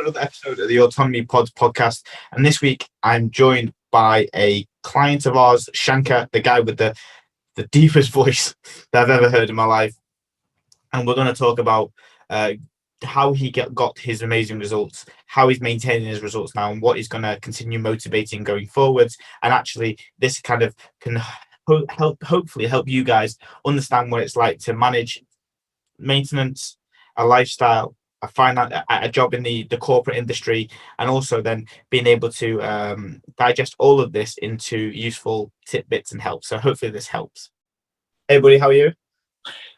another episode of the Autonomy podcast. And this week I'm joined by a client of ours, Shankar, the guy with the deepest voice that I've ever heard in my life. And we're going to talk about how he got his amazing results, how he's maintaining his results now, and what he's going to continue motivating going forwards. And actually, this kind of can hopefully help you guys understand what it's like to manage maintenance, a lifestyle, a job in the corporate industry, and also then being able to digest all of this into useful tidbits and help. So hopefully this helps. Hey buddy, how are you?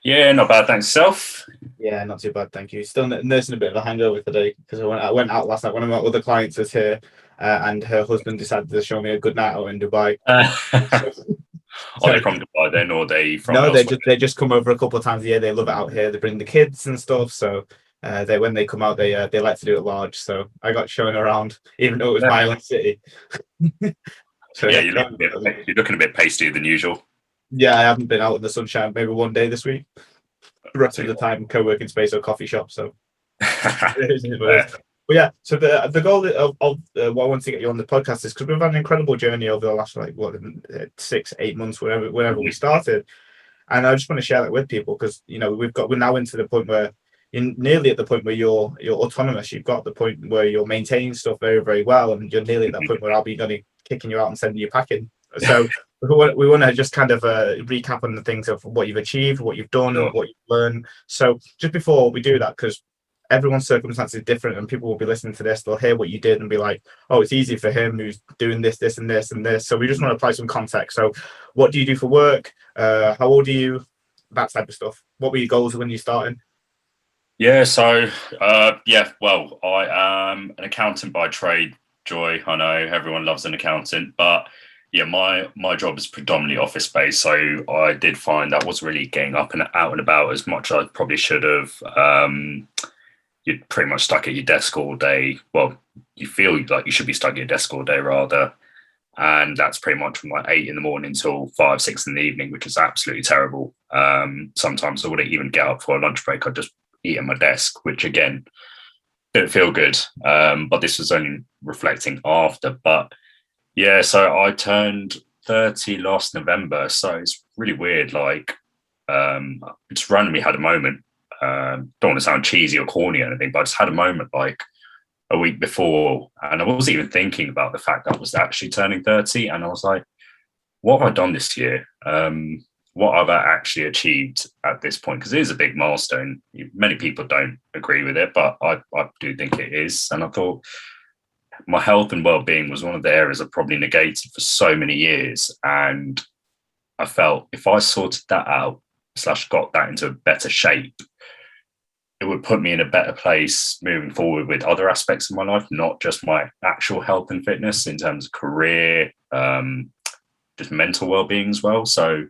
Yeah, not bad, thanks. Self? Yeah, not too bad, thank you. Still nursing a bit of a hangover today because I went out last night. One of my other clients was here, and her husband decided to show me a good night out in Dubai. Are they from Dubai then, or they from? No, they just come over a couple of times a year. They love it out here. They bring the kids and stuff. So when they come out, they like to do it large. So I got shown around, even though it was my own city. So yeah, you're looking a bit pastier than usual. Yeah, I haven't been out in the sunshine maybe one day this week. The rest of the time, co-working space or coffee shop. So, but yeah. So the goal of what I want to get you on the podcast is because we've had an incredible journey over the last 6-8 months, whenever we started, and I just want to share that with people because we're now into the point where you're nearly at the point where you're autonomous. You've got the point where you're maintaining stuff very, very well, and you're nearly at that point where I'll be kicking you out and sending you packing. So. We want to just kind of recap on the things of what you've achieved, what you've done, and what you've learned. So just before we do that, because everyone's circumstance is different and people will be listening to this, they'll hear what you did and be like, oh, it's easy for him who's doing this, this, and this, and this. So we just want to apply some context. So what do you do for work? How old are you? That type of stuff. What were your goals when you started? Yeah, so, well, I am an accountant by trade, Joy. I know everyone loves an accountant, but yeah, my job is predominantly office based, so I did find that was really getting up and out and about as much as I probably should have. You're pretty much stuck at your desk all day. Well, you feel like you should be stuck at your desk all day rather, and that's pretty much from 8 a.m. till 5-6 p.m, which is absolutely terrible. Sometimes I wouldn't even get up for a lunch break. I'd just eat at my desk, which again didn't feel good. But this was only reflecting after. But yeah, so I turned 30 last November, so it's really weird. I just randomly had a moment. Don't want to sound cheesy or corny or anything, but I just had a moment a week before, and I wasn't even thinking about the fact that I was actually turning 30, and I was like, what have I done this year? What have I actually achieved at this point? Because it is a big milestone. Many people don't agree with it, but I do think it is. And I thought, my health and well-being was one of the areas I probably negated for so many years. And I felt if I sorted that out / got that into a better shape, it would put me in a better place moving forward with other aspects of my life, not just my actual health and fitness in terms of career, just mental well-being as well. So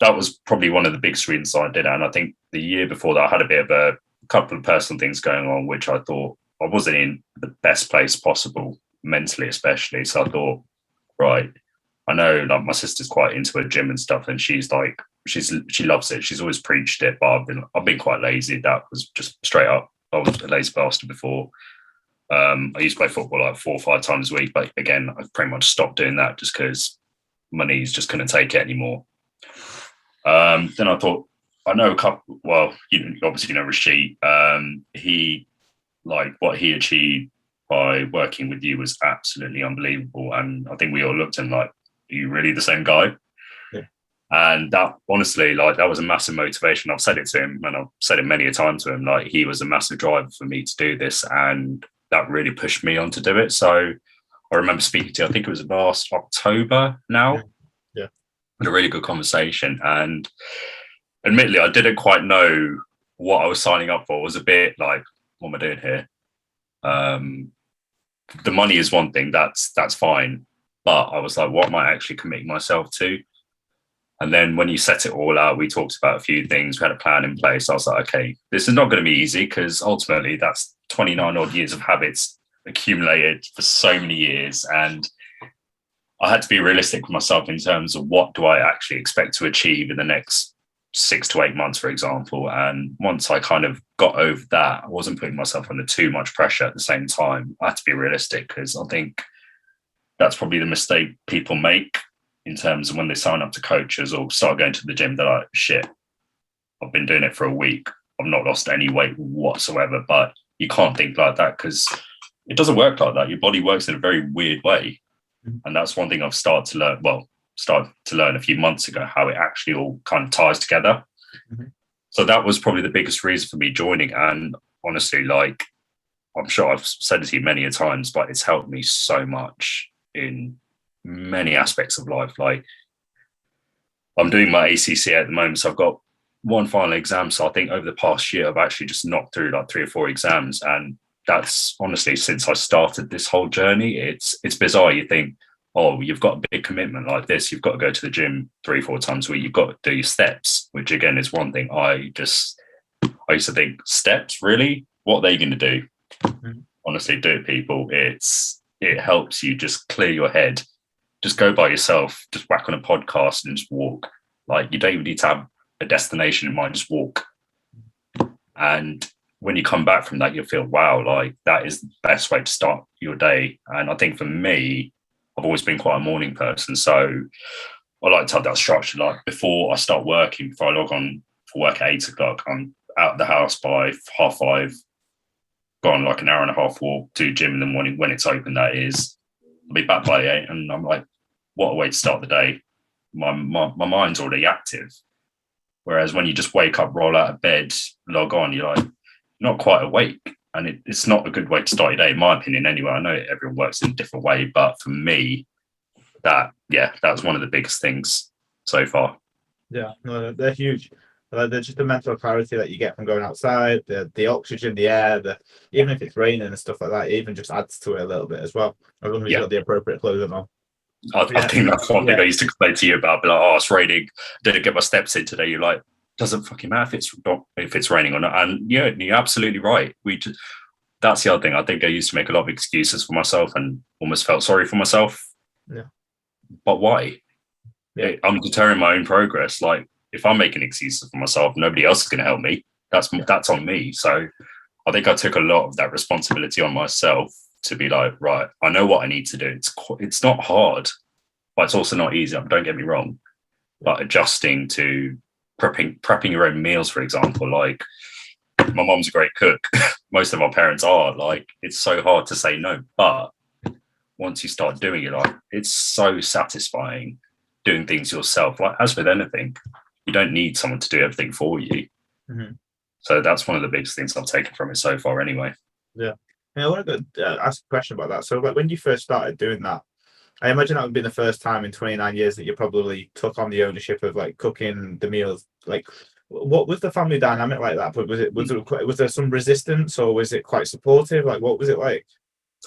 that was probably one of the big reasons I did it. And I think the year before that, I had a bit of a couple of personal things going on, which I thought I wasn't in the best place possible, mentally especially. So I thought, right, I know my sister's quite into her gym and stuff, and she loves it. She's always preached it, but I've been quite lazy. That was just straight up. I was a lazy bastard before. I used to play football 4 or 5 times a week, but again, I've pretty much stopped doing that just because my knees just couldn't take it anymore. Then I thought, I know a couple. Well, obviously Rashid. He. What he achieved by working with you was absolutely unbelievable. And I think we all looked at him like, are you really the same guy? Yeah. And that, honestly, that was a massive motivation. I've said it to him, and I've said it many a time to him, he was a massive driver for me to do this. And that really pushed me on to do it. So I remember speaking to you, I think it was last October now. Yeah. A really good conversation. And admittedly, I didn't quite know what I was signing up for. It was a bit like, what am I doing here? The money is one thing, that's fine, but I was like, what am I actually committing myself to? And then when you set it all out, we talked about a few things, we had a plan in place. I was like, okay, this is not going to be easy, because ultimately that's 29 odd years of habits accumulated for so many years, and I had to be realistic with myself in terms of what do I actually expect to achieve in the next 6 to 8 months, for example. And once I kind of got over that, I wasn't putting myself under too much pressure at the same time. I had to be realistic, because I think that's probably the mistake people make in terms of when they sign up to coaches or start going to the gym. They're like, shit, I've been doing it for a week. I've not lost any weight whatsoever. But you can't think like that, because it doesn't work like that. Your body works in a very weird way. And that's one thing I've started to learn a few months ago, how it actually all kind of ties together. Mm-hmm. So that was probably the biggest reason for me joining. And honestly, like, I'm sure I've said it to you many a times, but it's helped me so much in many aspects of life. Like, I'm doing my ACCA at the moment, so I've got one final exam. So I think over the past year, I've actually just knocked through like 3 or 4 exams. And that's honestly, since I started this whole journey, it's bizarre. You think, oh, you've got a big commitment like this. You've got to go to the gym 3 or 4 times a week. You've got to do your steps, which again is one thing I used to think, steps, really? What are they going to do? Mm-hmm. Honestly, do it, people. It helps you just clear your head. Just go by yourself, just whack on a podcast and just walk. Like, you don't even need to have a destination in mind, just walk. And when you come back from that, you'll feel, wow, like, that is the best way to start your day. And I think for me, I've always been quite a morning person. So I like to have that structure. Like, before I start working, before I log on for work at 8 o'clock, I'm out of the house by 5:30, go on like an hour and a half walk to gym in the morning when it's open, that is. I'll be back by 8. And I'm like, what a way to start the day. My mind's already active. Whereas when you just wake up, roll out of bed, log on, you're like, not quite awake. And it's not a good way to start your day, in my opinion, anyway. I know everyone works in a different way, but for me, that was one of the biggest things so far. Yeah, no, they're huge. They're just the mental clarity that you get from going outside, the oxygen, the air, even if it's raining and stuff like that, it even just adds to it a little bit as well, as long as you've got the appropriate clothing on. I think that's one thing I used to complain to you about. Be like, oh, it's raining, didn't get my steps in today. You're like, doesn't fucking matter if it's raining or not. And yeah, you're absolutely right. That's the other thing. I think I used to make a lot of excuses for myself and almost felt sorry for myself. Yeah. But why? Yeah. I'm deterring my own progress. Like, if I'm making excuses for myself, nobody else is going to help me. That's on me. So I think I took a lot of that responsibility on myself to be like, right, I know what I need to do. It's not hard, but it's also not easy. Don't get me wrong. But adjusting to prepping your own meals, for example, like, my mom's a great cook. Most of our parents are. Like, it's so hard to say no. But once you start doing it, like, it's so satisfying doing things yourself. Like, as with anything, you don't need someone to do everything for you. Mm-hmm. So that's one of the biggest things I've taken from it so far anyway. Yeah. I want to ask a question about that. So, like, when you first started doing that, I imagine that would be the first time in 29 years that you probably took on the ownership of, like, cooking the meals. Like, what was the family dynamic like that? But was there some resistance, or was it quite supportive? Like, what was it like?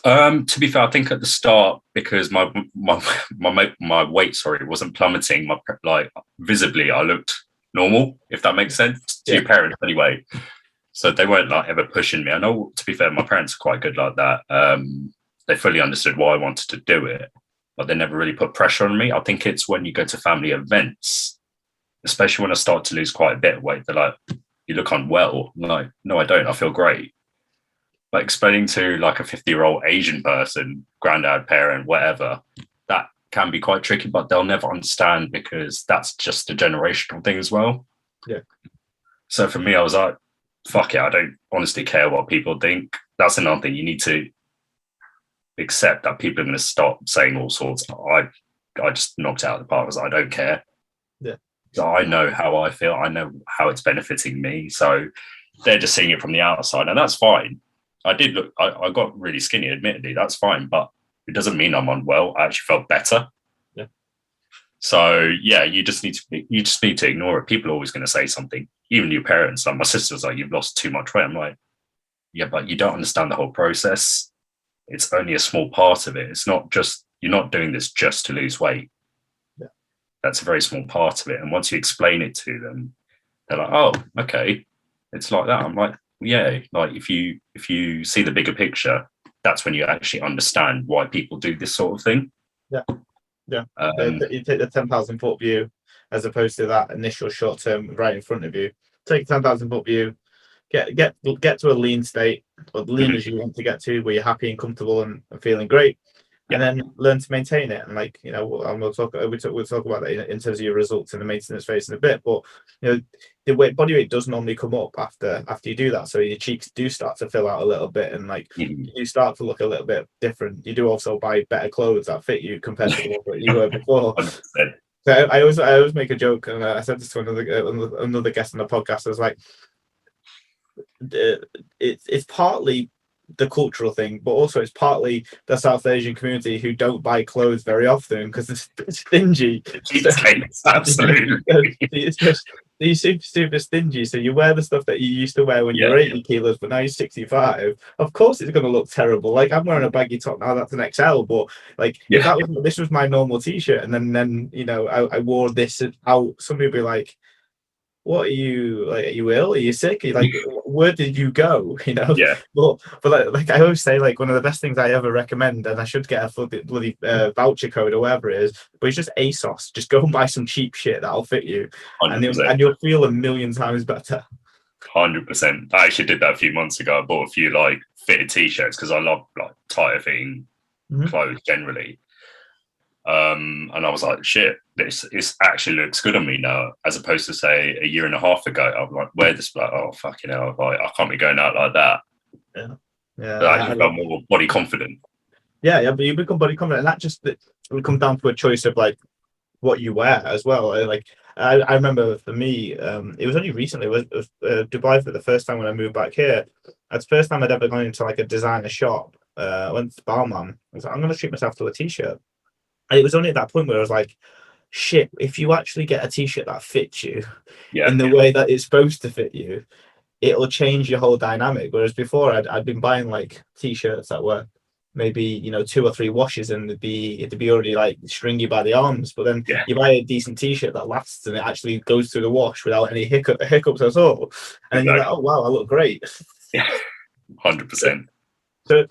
To be fair, I think at the start, because my weight, wasn't plummeting, like, visibly I looked normal, if that makes sense to your parents anyway. So they weren't like ever pushing me. I know, to be fair, my parents are quite good like that. They fully understood why I wanted to do it, but they never really put pressure on me. I think it's when you go to family events, especially when I start to lose quite a bit of weight, they're like, you look unwell. I'm like, no, I don't. I feel great. But explaining to like a 50-year-old Asian person, granddad, parent, whatever, that can be quite tricky, but they'll never understand, because that's just a generational thing as well. Yeah. So for me, I was like, fuck it, I don't honestly care what people think. That's another thing. You need to accept that people are going to stop saying all sorts. I just knocked it out of the park. I was like, I don't care. Yeah. So I know how I feel. I know how it's benefiting me. So they're just seeing it from the outside, and that's fine. I got really skinny, admittedly. That's fine, but it doesn't mean I'm unwell. I actually felt better. Yeah. So yeah, you just need to ignore it. People are always going to say something. Even your parents. Like, my sister's like, you've lost too much weight. I'm like, yeah, but you don't understand the whole process. It's only a small part of it. It's not just, you're not doing this just to lose weight. Yeah. That's a very small part of it. And once you explain it to them, they're like, oh, okay, it's like that. I'm like, yeah, like, if you see the bigger picture, that's when you actually understand why people do this sort of thing. Yeah. You take the 10,000 foot view, as opposed to that initial short term right in front of you. Take 10,000 foot view, get to a lean state, or lean as you want to get to, where you're happy and comfortable and feeling great, and then learn to maintain it. And like, you know, and we'll talk about that in terms of your results in the maintenance phase in a bit. But you know, the body weight does normally come up after you do that, so your cheeks do start to fill out a little bit, and like you start to look a little bit different. You do also buy better clothes that fit you compared to the one that you were before. 100%. So I always make a joke, and I said this to another guest on the podcast. I was like, it's partly the cultural thing, but also it's partly the South Asian community who don't buy clothes very often because it's stingy. Absolutely. It's just you're super stingy. So you wear the stuff that you used to wear when you're 80 kilos, but now you're 65. Of course, it's going to look terrible. Like, I'm wearing a baggy top now, that's an XL, but like if this was my normal t-shirt, and then you know I wore this out, somebody would be like, what are you like? Are you ill? Are you sick? Are you, like, where did you go? You know? Yeah. But like I always say, like, one of the best things I ever recommend, and I should get a bloody voucher code or whatever it is, but it's just ASOS. Just go and buy some cheap shit that'll fit you, 100%. and you'll feel a million times better. 100%. I actually did that a few months ago. I bought a few like fitted t-shirts because I love like tighter fitting clothes generally. And I was like, shit, this actually looks good on me now, as opposed to say a year and a half ago. I'm like, wear this, like, oh fucking hell, like, I can't be going out like that. I felt more body confident. Yeah, but you become body confident, and that just it comes down to a choice of like what you wear as well. Like I remember for me, it was only recently, it was Dubai for the first time when I moved back here. That's the first time I'd ever gone into like a designer shop. I went to Balmain. I was like, I'm going to treat myself to a t-shirt. And it was only at that point where I was like, shit, if you actually get a t-shirt that fits you in the way that it's supposed to fit you, it'll change your whole dynamic. Whereas before I'd been buying like t-shirts that were maybe, you know, 2 or 3 washes and it'd be already like stringy by the arms. But then you buy a decent t-shirt that lasts and it actually goes through the wash without any hiccups at all. And then you're like, oh wow, I look great. Yeah, 100%. So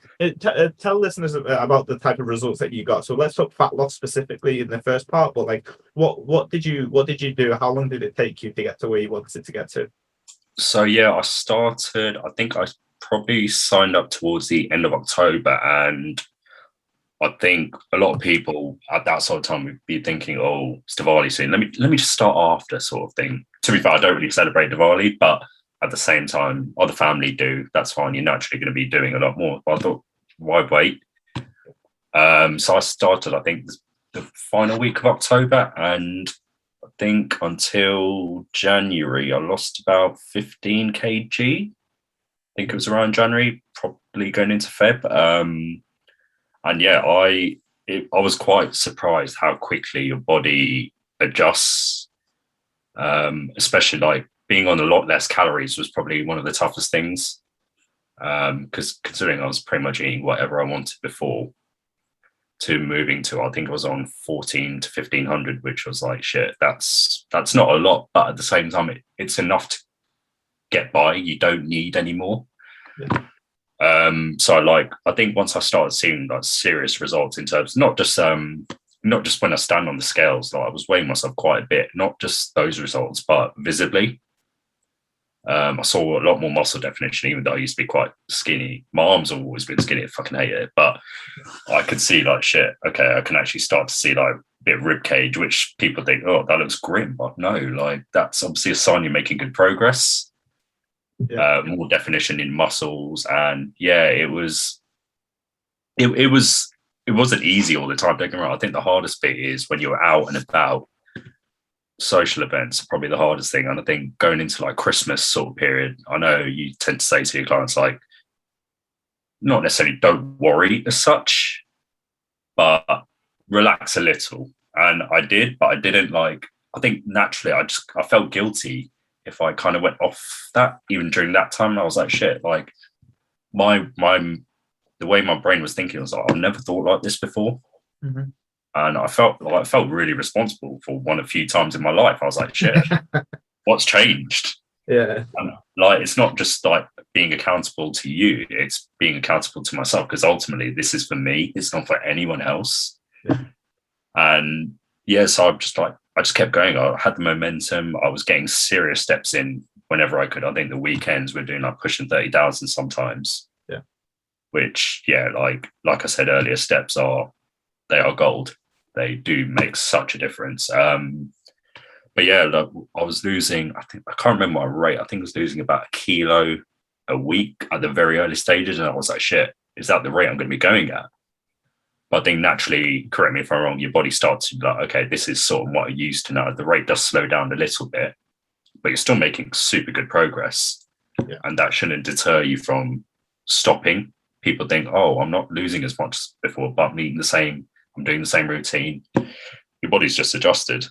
tell listeners about the type of results that you got. So let's talk fat loss specifically in the first part. But like, what did you do? How long did it take you to get to where you wanted to get to? So I started. I think I probably signed up towards the end of October, and I think a lot of people at that sort of time would be thinking, "Oh, it's Diwali soon. Let me just start after," sort of thing. To be fair, I don't really celebrate Diwali, but at the same time, other family do. That's fine. You're naturally going to be doing a lot more. But I thought, why wait? So I started, I think, the final week of October, and I think until January, I lost about 15 kg. I think it was around January, probably going into Feb. And I was quite surprised how quickly your body adjusts, especially like being on a lot less calories was probably one of the toughest things, because considering I was pretty much eating whatever I wanted before, to moving to, I think I was on 14 to 1500, which was like, shit, that's not a lot, but at the same time, it's enough to get by. You don't need any more. So I think once I started seeing like serious results in terms, not just when I stand on the scales, like I was weighing myself quite a bit, not just those results, but visibly. I saw a lot more muscle definition, even though I used to be quite skinny. My arms have always been skinny. I fucking hate it. But I could see like, shit, okay, I can actually start to see like a bit of rib cage, which people think, oh, that looks grim. But no, like that's obviously a sign you're making good progress. More definition in muscles. And it wasn't easy all the time. Don't get me wrong. I think the hardest bit is when you're out and about. Social events are probably the hardest thing, and I think going into like Christmas sort of period, I know you tend to say to your clients like, not necessarily don't worry as such, but relax a little. And I did, but I didn't like. I think naturally, I felt guilty if I kind of went off that. Even during that time, I was like, shit, like the way my brain was thinking, I was like, I've never thought like this before. And I felt really responsible for one of the few times in my life. I was like, shit, what's changed? Yeah. And like, it's not just like being accountable to you, it's being accountable to myself, because ultimately this is for me. It's not for anyone else. And so I'm just like, I just kept going. I had the momentum. I was getting serious steps in whenever I could. I think the weekends we're doing like pushing 30,000 sometimes. Yeah. Which, yeah, like I said earlier, steps are gold. They do make such a difference. But yeah, like, I was losing. I can't remember my rate. I think I was losing about a kilo a week at the very early stages, and I was like, shit, is that the rate I'm going to be going at? But I think naturally, correct me if I'm wrong, your body starts to be like, okay, this is sort of what I'm used to now. The rate does slow down a little bit, but you're still making super good progress. Yeah. And that shouldn't deter you from stopping. People think, oh, I'm not losing as much as before, but I'm eating the same, I'm doing the same routine. Your body's just adjusted.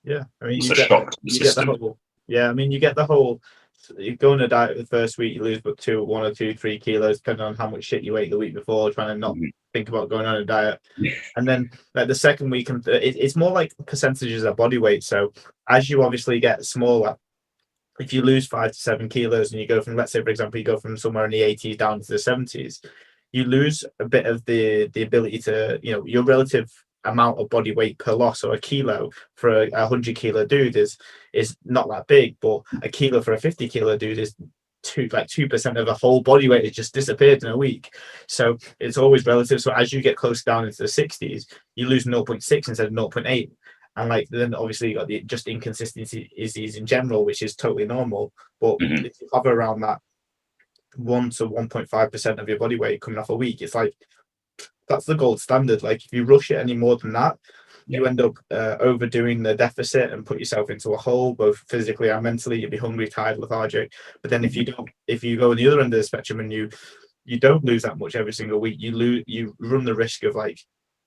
Yeah. I mean, It's a shock to the system. You get the whole, you go on a diet the first week, you lose but 1 or 2, 3 kilos, depending on how much shit you ate the week before, trying to not think about going on a diet. Yeah. And then like the second week, it's more like percentages of body weight. So as you obviously get smaller, if you lose 5 to 7 kilos and you go from, let's say, for example, you go from somewhere in the 80s down to the 70s, you lose a bit of the ability to, your relative amount of body weight per loss. So a kilo for a 100 kilo dude is not that big, but a kilo for a 50 kilo dude is 2% of the whole body weight. It just disappeared in a week. So it's always relative. So as you get close down into the 60s, you lose 0.6 instead of 0.8. And like then obviously you got the just inconsistencies in general, which is totally normal. But if you hover around that 1 to 1.5% of your body weight coming off a week, it's like that's the gold standard. Like if you rush it any more than that, you end up overdoing the deficit and put yourself into a hole, both physically and mentally. You'll be hungry, tired, lethargic. But then if you go on the other end of the spectrum and you don't lose that much every single week, you run the risk of like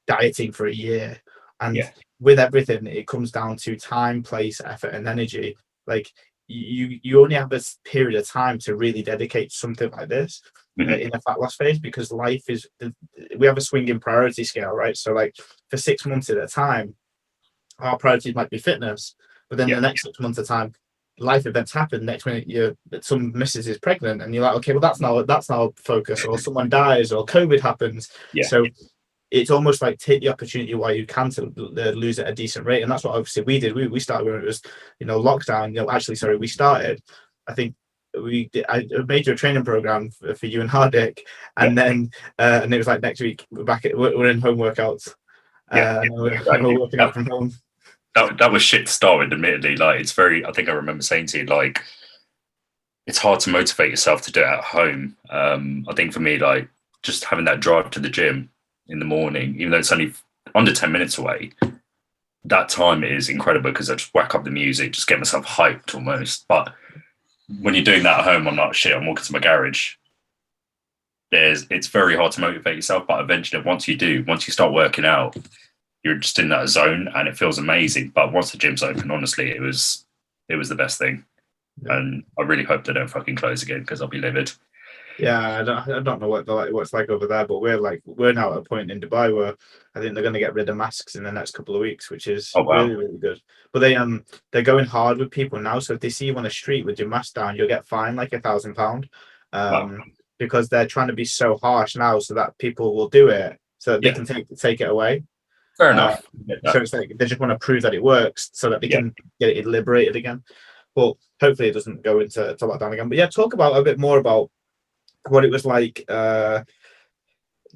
dieting for a year. And with everything, it comes down to time, place, effort, and energy. Like you only have this period of time to really dedicate to something like this in a fat loss phase, because life is, we have a swinging priority scale, right? So like for 6 months at a time, our priorities might be fitness, but then the next 6 months at a time, life events happen. Next minute, some missus is pregnant, and you're like, okay, well that's now focus, or someone dies, or COVID happens. So it's almost like take the opportunity while you can to lose at a decent rate. And that's what obviously we did. We started when it was, lockdown. We started, I think I made you a training program for you and Hardik, and then and it was like next week we're in home workouts. We're working out from home. That was shit to start with, admittedly. Like it's very, I think I remember saying to you, like, it's hard to motivate yourself to do it at home. I think for me, like just having that drive to the gym in the morning, even though it's only under 10 minutes away, that time is incredible because I just whack up the music, just get myself hyped almost. But when you're doing that at home, I'm like, shit, I'm walking to my garage. It's very hard to motivate yourself, but eventually once you start working out, you're just in that zone and it feels amazing. But once the gym's open, honestly, it was the best thing. And I really hope they don't fucking close again because I'll be livid. Yeah, I don't know what it's like over there, but we're now at a point in Dubai where I think they're going to get rid of masks in the next couple of weeks, which is really, really good. But they're going hard with people now. So if they see you on the street with your mask down, you'll get fined like £1,000, because they're trying to be so harsh now, so that people will do it, so that they can take it away. Fair enough. So it's like they just want to prove that it works, so that they can get it liberated again. But hopefully it doesn't go into lockdown again. But talk about a bit more about what it was like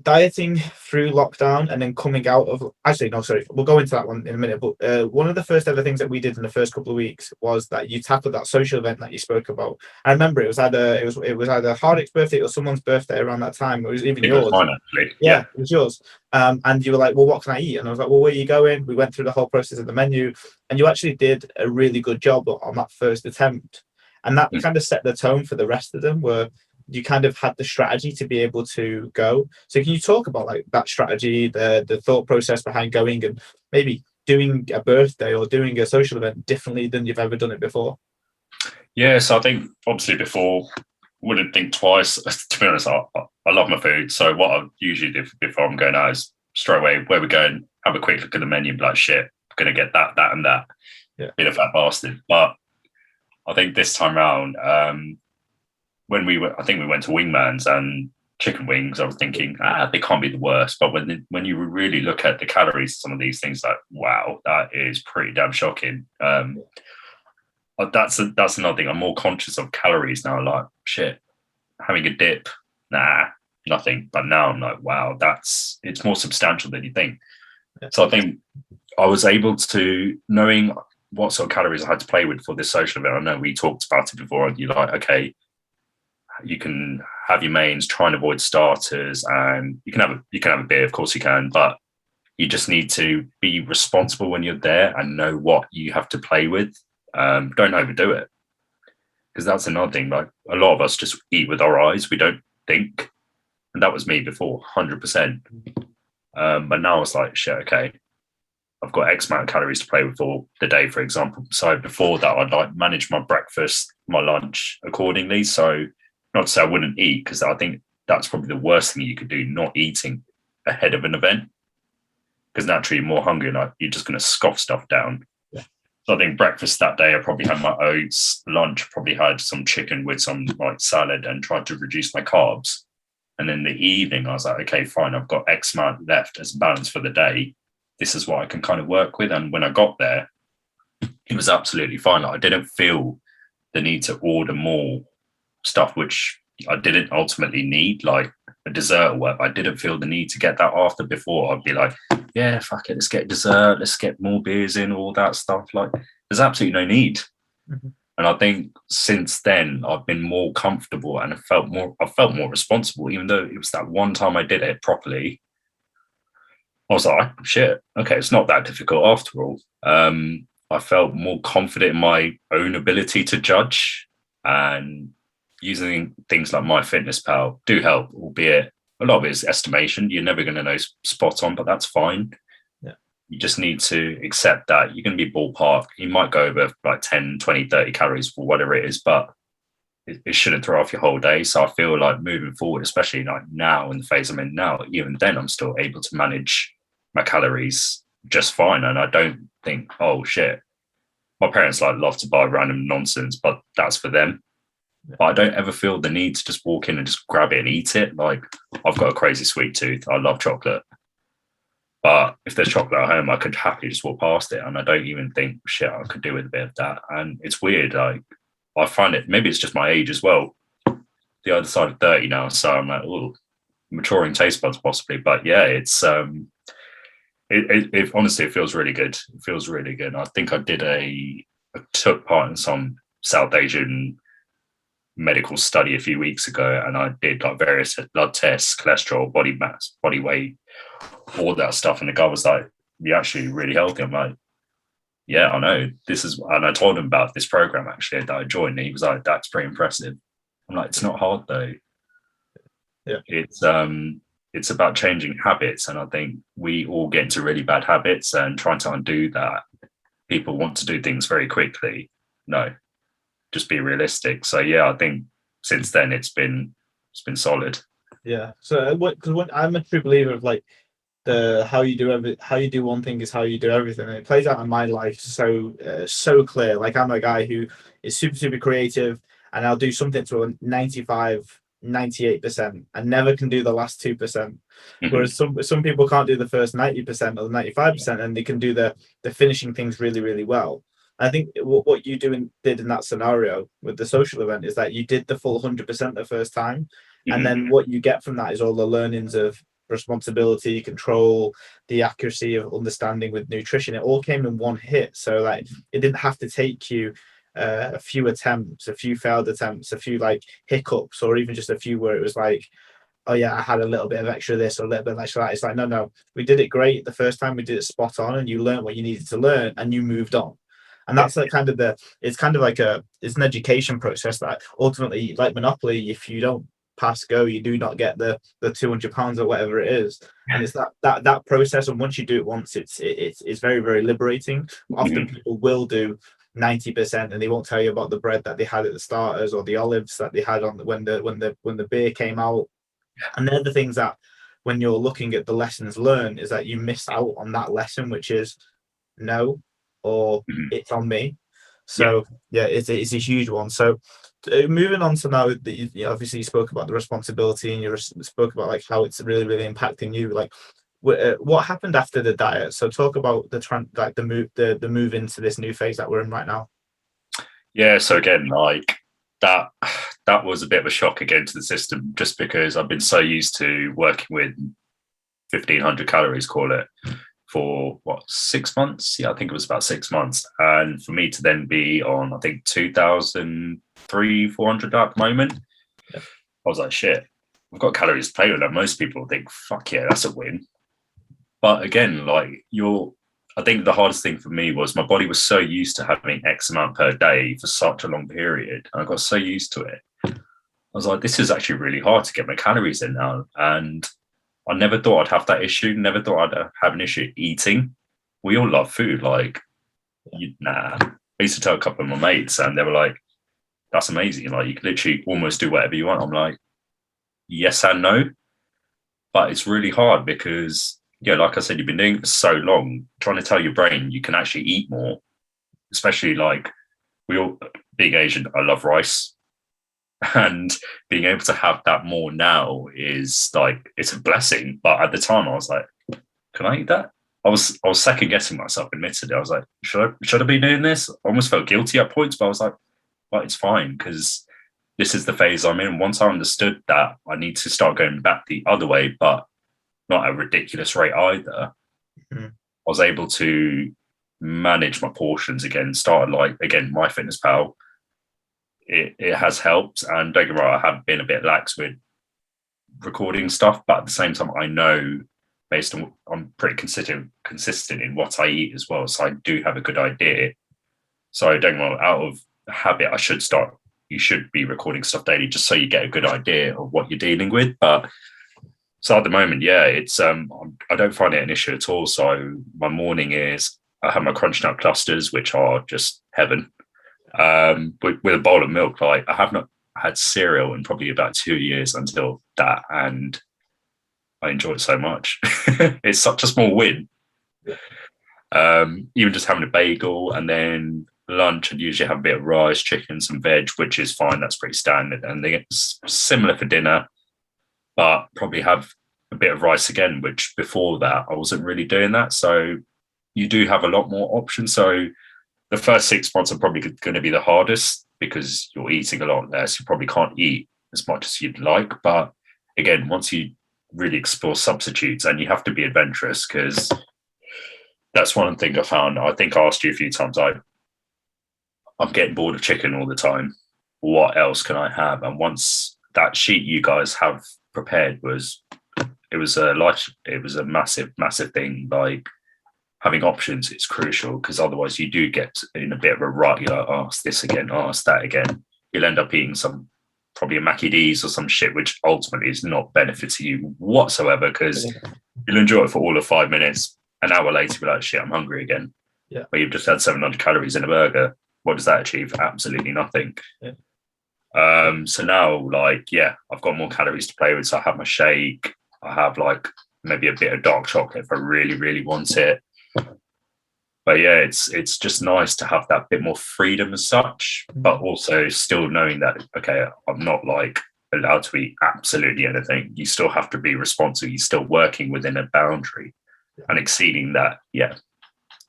dieting through lockdown and then coming out of, we'll go into that one in a minute, but one of the first ever things that we did in the first couple of weeks was that you tackled that social event that you spoke about. I remember it was either Hardik's birthday or someone's birthday around that time. It was even yours. Was mine, actually. Yeah, it was yours. And you were like, well, what can I eat? And I was like, well, where are you going? We went through the whole process of the menu, and you actually did a really good job on that first attempt, and that kind of set the tone for the rest of them, where you kind of had the strategy to be able to go. So can you talk about like that strategy, the thought process behind going and maybe doing a birthday or doing a social event differently than you've ever done it before? Yeah, so I think obviously before, wouldn't think twice. To be honest, I love my food. So what I usually do before I'm going out is straight away, where we're going, have a quick look at the menu and be like, shit, I'm going to get that, and that. Yeah. Being a fat bastard. But I think this time around, when I think we went to Wingman's, and chicken wings, I was thinking, they can't be the worst. But when you really look at the calories of some of these things, like, wow, that is pretty damn shocking. That's another thing. I'm more conscious of calories now. Like, shit, having a dip, nothing. But now I'm like, wow, it's more substantial than you think. So I think I was able to, knowing what sort of calories I had to play with for this social event. I know we talked about it before, and you're like, okay, you can have your mains, try and avoid starters, and you can have a beer, of course you can, but you just need to be responsible when you're there and know what you have to play with. Don't overdo it, because that's another thing. Like, a lot of us just eat with our eyes, we don't think, and that was me before, 100%. But now it's like, shit, okay, I've got X amount of calories to play with for the day, for example. So before that, I'd like manage my breakfast, my lunch accordingly. So not to say I wouldn't eat, because I think that's probably the worst thing you could do, not eating ahead of an event, because naturally you're more hungry, like you're just going to scoff stuff down. Yeah. So I think breakfast that day, I probably had my oats. Lunch, probably had some chicken with some like salad, and tried to reduce my carbs. And in the evening, I was like, okay, fine, I've got X amount left as a balance for the day. This is what I can kind of work with. And when I got there, it was absolutely fine. Like, I didn't feel the need to order more stuff, which I didn't ultimately need, like a dessert or whatever. I didn't feel the need to get that after. Before, I'd be like, yeah, fuck it, let's get dessert, let's get more beers in, all that stuff. Like, there's absolutely no need. Mm-hmm. And I think since then I've been more comfortable, and I felt more responsible, even though it was that one time I did it properly. I was like, shit, okay, it's not that difficult after all. I felt more confident in my own ability to judge, and using things like MyFitnessPal do help, albeit a lot of it is estimation. You're never going to know spot on, but that's fine. Yeah. You just need to accept that you're going to be ballpark. You might go over like 10, 20, 30 calories for whatever it is, but it shouldn't throw off your whole day. So I feel like moving forward, especially like now in the phase I'm in now, even then I'm still able to manage my calories just fine. And I don't think, oh shit, my parents like love to buy random nonsense, but that's for them. But I don't ever feel the need to just walk in and just grab it and eat it. Like, I've got a crazy sweet tooth. I love chocolate. But if there's chocolate at home, I could happily just walk past it. And I don't even think, shit, I could do with a bit of that. And it's weird. Like, I find it, maybe it's just my age as well. The other side of 30 now. So I'm like, oh, maturing taste buds possibly. But yeah, it's, it honestly, it feels really good. It feels really good. I think I took part in some South Asian medical study a few weeks ago, and I did like various blood tests, cholesterol, body mass, body weight, all that stuff. And the guy was like, "You're actually really healthy." I'm like, "Yeah, I know. This is," and I told him about this program actually that I joined, and he was like, "That's pretty impressive." I'm like, "It's not hard though." Yeah, it's about changing habits, and I think we all get into really bad habits and trying to undo that. People want to do things very quickly. No, just be realistic. So yeah, I think since then it's been solid. Yeah. So because I'm a true believer of like how you do one thing is how you do everything, and it plays out in my life so clear. Like, I'm a guy who is super creative, and I'll do something to a 98% and never can do the last 2%. Mm-hmm. Whereas some people can't do the first 90% or the 95%, and they can do the finishing things really well. I think what you did in that scenario with the social event is that you did the full 100% the first time. Mm-hmm. And then what you get from that is all the learnings of responsibility, control, the accuracy of understanding with nutrition. It all came in one hit. So like, it didn't have to take you a few attempts, a few failed attempts, a few like hiccups, or even just a few where it was like, oh yeah, I had a little bit of extra this or a little bit of extra that. It's like, no, we did it great the first time, we did it spot on, and you learned what you needed to learn, and you moved on. And that's like it's an education process that ultimately, like Monopoly, if you don't pass go, you do not get the £200 or whatever it is. And it's that process. And once you do it once, it's very liberating. Often people will do 90% and they won't tell you about the bread that they had at the starters or the olives that they had on when the beer came out. And they're the things that, when you're looking at the lessons learned, is that you miss out on that lesson, which is no, or it's on me. So yeah, it's a huge one. So moving on to now that you obviously spoke about the responsibility and you spoke about like how it's really really impacting you. Like, what happened after the diet? So talk about the move into this new phase that we're in right now. Yeah, so again, like that was a bit of a shock again to the system, just because I've been so used to working with 1,500 calories, call it, for what, 6 months? Yeah, I think it was about 6 months. And for me to then be on, I think 2,300-400 at the moment, I was like, shit, I've got calories to play with. Like, most people think, fuck yeah, that's a win. But again, like I think the hardest thing for me was my body was so used to having X amount per day for such a long period. And I got so used to it. I was like, this is actually really hard to get my calories in now. And I never thought I'd have that issue. Never thought I'd have an issue eating. We all love food. Like, nah. I used to tell a couple of my mates and they were like, that's amazing. Like, you can literally almost do whatever you want. I'm like, yes and no. But it's really hard because, yeah, like I said, you've been doing it for so long, trying to tell your brain you can actually eat more, especially like being Asian, I love rice. And being able to have that more now is like, it's a blessing. But at the time I was like, can I eat that? I was second guessing myself, admittedly. I was like, should I be doing this? I almost felt guilty at points, but I was like, well, it's fine because this is the phase I'm in. Once I understood that I need to start going back the other way, but not at a ridiculous rate either. I was able to manage my portions again, started like, again, MyFitnessPal. It has helped. And don't get me wrong, I have been a bit lax with recording stuff, but at the same time, I know based on, I'm pretty consistent in what I eat as well. So I do have a good idea. So don't get me wrong, out of habit, you should be recording stuff daily just so you get a good idea of what you're dealing with. But so at the moment, yeah, it's I don't find it an issue at all. So my morning is I have my crunch nut clusters, which are just heaven. With a bowl of milk. Like, I have not had cereal in probably about 2 years until that, and I enjoy it so much. It's such a small win. Even just having a bagel, and then lunch, I'd usually have a bit of rice, chicken, some veg, which is fine. That's pretty standard. And then it's similar for dinner, but probably have a bit of rice again, which before that I wasn't really doing that. So you do have a lot more options. So the first 6 months are probably going to be the hardest because you're eating a lot less. You probably can't eat as much as you'd like. But again, once you really explore substitutes, and you have to be adventurous, because that's one thing I found. I think I asked you a few times, I'm getting bored of chicken all the time. What else can I have? And once that sheet you guys have prepared it was a massive, massive thing. Like, having options is crucial, because otherwise you do get in a bit of a rut. You're like, oh, it's this again, oh, it's that again. You'll end up eating probably a Mackie D's or some shit, which ultimately is not benefiting you whatsoever, because you'll enjoy it for all of 5 minutes. An hour later, you're like, shit, I'm hungry again. Yeah. But you've just had 700 calories in a burger. What does that achieve? Absolutely nothing. Yeah. So now, like, yeah, I've got more calories to play with. So I have my shake. I have like maybe a bit of dark chocolate if I really, really want it. But yeah, it's just nice to have that bit more freedom as such, but also still knowing that, okay, I'm not like allowed to eat absolutely anything. You still have to be responsible. You're still working within a boundary, and exceeding that, yeah,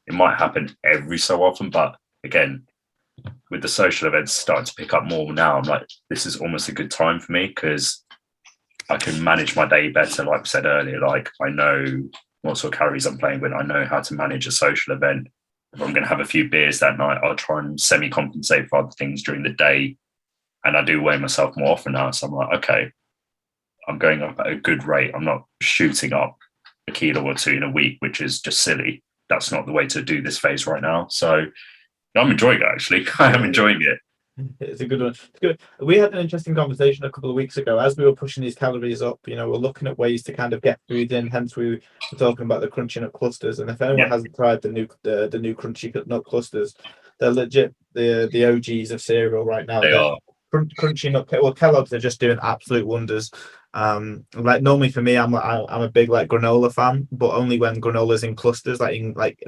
it might happen every so often. But again, with the social events starting to pick up more now, I'm like, this is almost a good time for me, because I can manage my day better. Like I said earlier, like, I know what sort of calories I'm playing with. I know how to manage a social event. If I'm going to have a few beers that night, I'll try and semi-compensate for other things during the day. And I do weigh myself more often now. So I'm like, okay, I'm going up at a good rate. I'm not shooting up a kilo or two in a week, which is just silly. That's not the way to do this phase right now. So I'm enjoying it, actually. I am enjoying it. It's a good one. It's good. We had an interesting conversation a couple of weeks ago as we were pushing these calories up. You know, we're looking at ways to kind of get food in. Hence, we were talking about the crunchy nut clusters. And if anyone hasn't tried the new crunchy nut clusters, they're legit the OGs of cereal right now. They are. Crunchy nut. Well, Kellogg's are just doing absolute wonders. Like, normally for me, I'm a big like granola fan, but only when granola's in clusters, like in like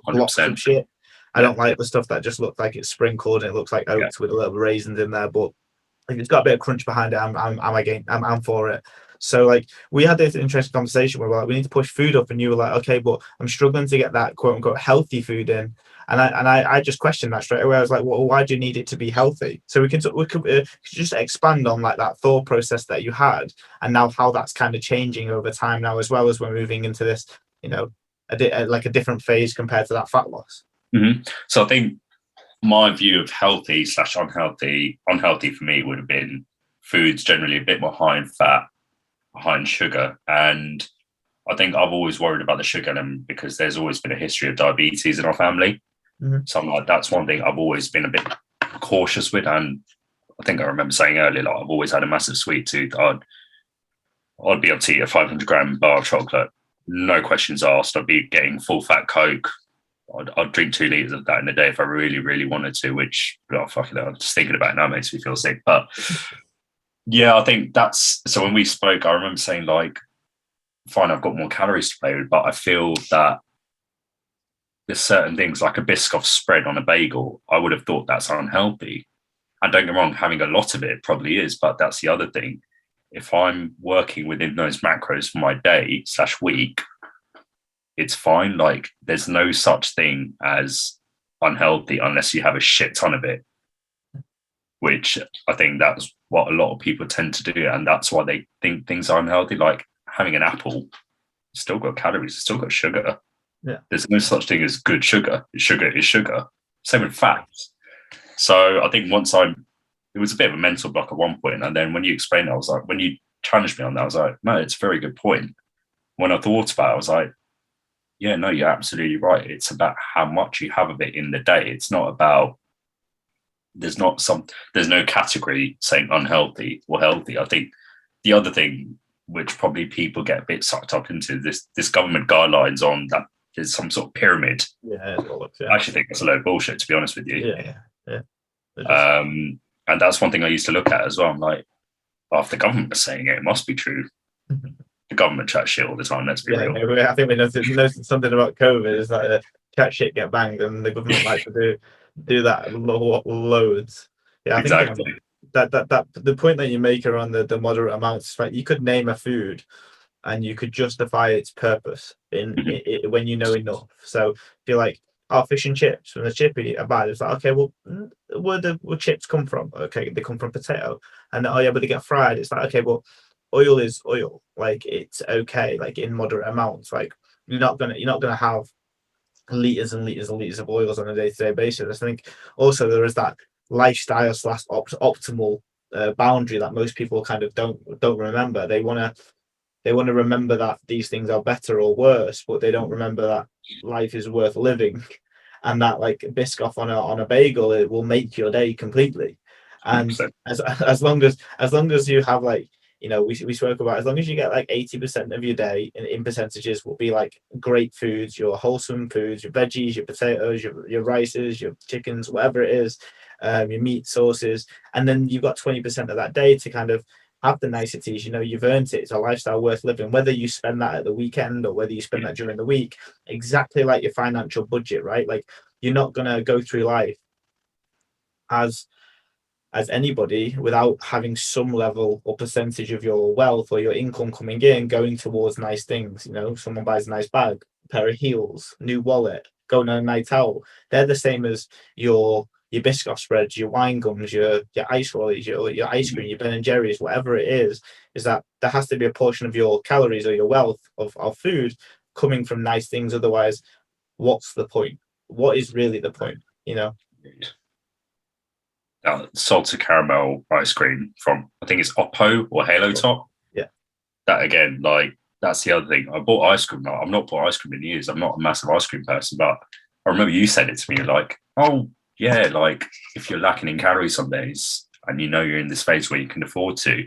blocks of shit. I don't like the stuff that just looks like it's sprinkled and it looks like oats with a little raisins in there. But if it's got a bit of crunch behind it, I'm for it. So like we had this interesting conversation where we're like, we need to push food up, and you were like, okay, but I'm struggling to get that quote unquote healthy food in, and I just questioned that straight away. I was like, well, why do you need it to be healthy? So we could just expand on like that thought process that you had, and now how that's kind of changing over time now, as well as we're moving into this, you know, like a different phase compared to that fat loss. Mm-hmm. So I think my view of healthy / unhealthy for me would have been foods generally a bit more high in fat, high in sugar. And I think I've always worried about the sugar element because there's always been a history of diabetes in our family. Mm-hmm. So I'm like, that's one thing I've always been a bit cautious with. And I think I remember saying earlier, like I've always had a massive sweet tooth. I'd be able to eat a 500-gram bar of chocolate, no questions asked. I'd be getting full fat Coke. I'd drink 2 liters of that in a day if I really, really wanted to, which, oh, fucking hell, just thinking about it now makes me feel sick. But yeah, I think that's, so when we spoke, I remember saying like, fine, I've got more calories to play with, but I feel that there's certain things like a Biscoff spread on a bagel, I would have thought that's unhealthy. And don't get me wrong, having a lot of it probably is, but that's the other thing. If I'm working within those macros for my day / week, it's fine. Like there's no such thing as unhealthy unless you have a shit ton of it, which I think that's what a lot of people tend to do. And that's why they think things are unhealthy. Like having an apple, it's still got calories, it's still got sugar. Yeah. There's no such thing as good sugar. Sugar is sugar. Same with fats. So I think it was a bit of a mental block at one point. And then when you explained it, I was like, when you challenged me on that, I was like, no, it's a very good point. When I thought about it, I was like, yeah, no, you're absolutely right. It's about how much you have of it in the day. It's not about, there's no category saying unhealthy or healthy. I think the other thing, which probably people get a bit sucked up into, this government guidelines on that there's some sort of pyramid. Yeah, I actually think that's a load of bullshit, to be honest with you. Yeah. And that's one thing I used to look at as well. I'm like, well, if the government was saying it, it must be true. The government chat shit all the time. Let's be real. I think we noticed something about COVID is that chat shit get banged, and the government like to do that loads. Yeah, I exactly. think that the point that you make around the moderate amounts, right? You could name a food, and you could justify its purpose when you know enough. So if you're like, oh, fish and chips from the chippy are bad, it's like, okay, well, where chips come from? Okay, they come from potato, and oh yeah, but they get fried. It's like, okay, well, oil is oil. Like it's okay, like in moderate amounts. Like you're not gonna have liters and liters and liters of oils on a day-to-day basis. I think also there is that lifestyle / optimal boundary that most people kind of don't remember. They want to remember that these things are better or worse, but they don't remember that life is worth living, and that like Biscoff on a bagel, it will make your day completely. And 100%. as long as you have like, you know, we spoke about, as long as you get like 80% of your day in percentages will be like great foods, your wholesome foods, your veggies, your potatoes, your rices, your chickens, whatever it is, your meat sauces, and then you've got 20% of that day to kind of have the niceties. You know, you've earned it. It's a lifestyle worth living, whether you spend that at the weekend or whether you spend that during the week. Exactly like your financial budget, right? Like you're not gonna go through life as anybody without having some level or percentage of your wealth or your income coming in going towards nice things. You know, someone buys a nice bag, a pair of heels, new wallet, going on a night out. They're the same as your Biscoff spreads, your wine gums, your ice rolls, your ice cream, your Ben and Jerry's, whatever it is that there has to be a portion of your calories or your wealth of food coming from nice things. Otherwise, what's the point? What is really the point? You know? Salted caramel ice cream from, I think it's Oppo or Halo Top. Yeah. That again, like that's the other thing. I bought ice cream. I've not bought ice cream in years. I'm not a massive ice cream person, but I remember you said it to me like, oh yeah, like if you're lacking in calories some days and you know you're in this phase where you can afford to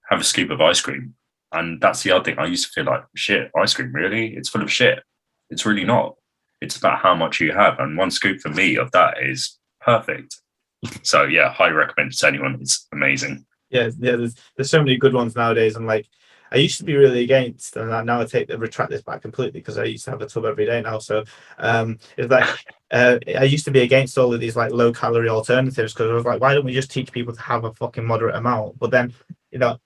have a scoop of ice cream. And that's the other thing. I used to feel like, shit, ice cream, really? It's full of shit. It's really not. It's about how much you have. And one scoop for me of that is perfect. So yeah, highly recommend it to anyone. It's amazing. Yeah. There's so many good ones nowadays, and like I used to be really against, and now I retract this back completely because I used to have a tub every day now. So it's like I used to be against all of these like low calorie alternatives because I was like, why don't we just teach people to have a fucking moderate amount? But then,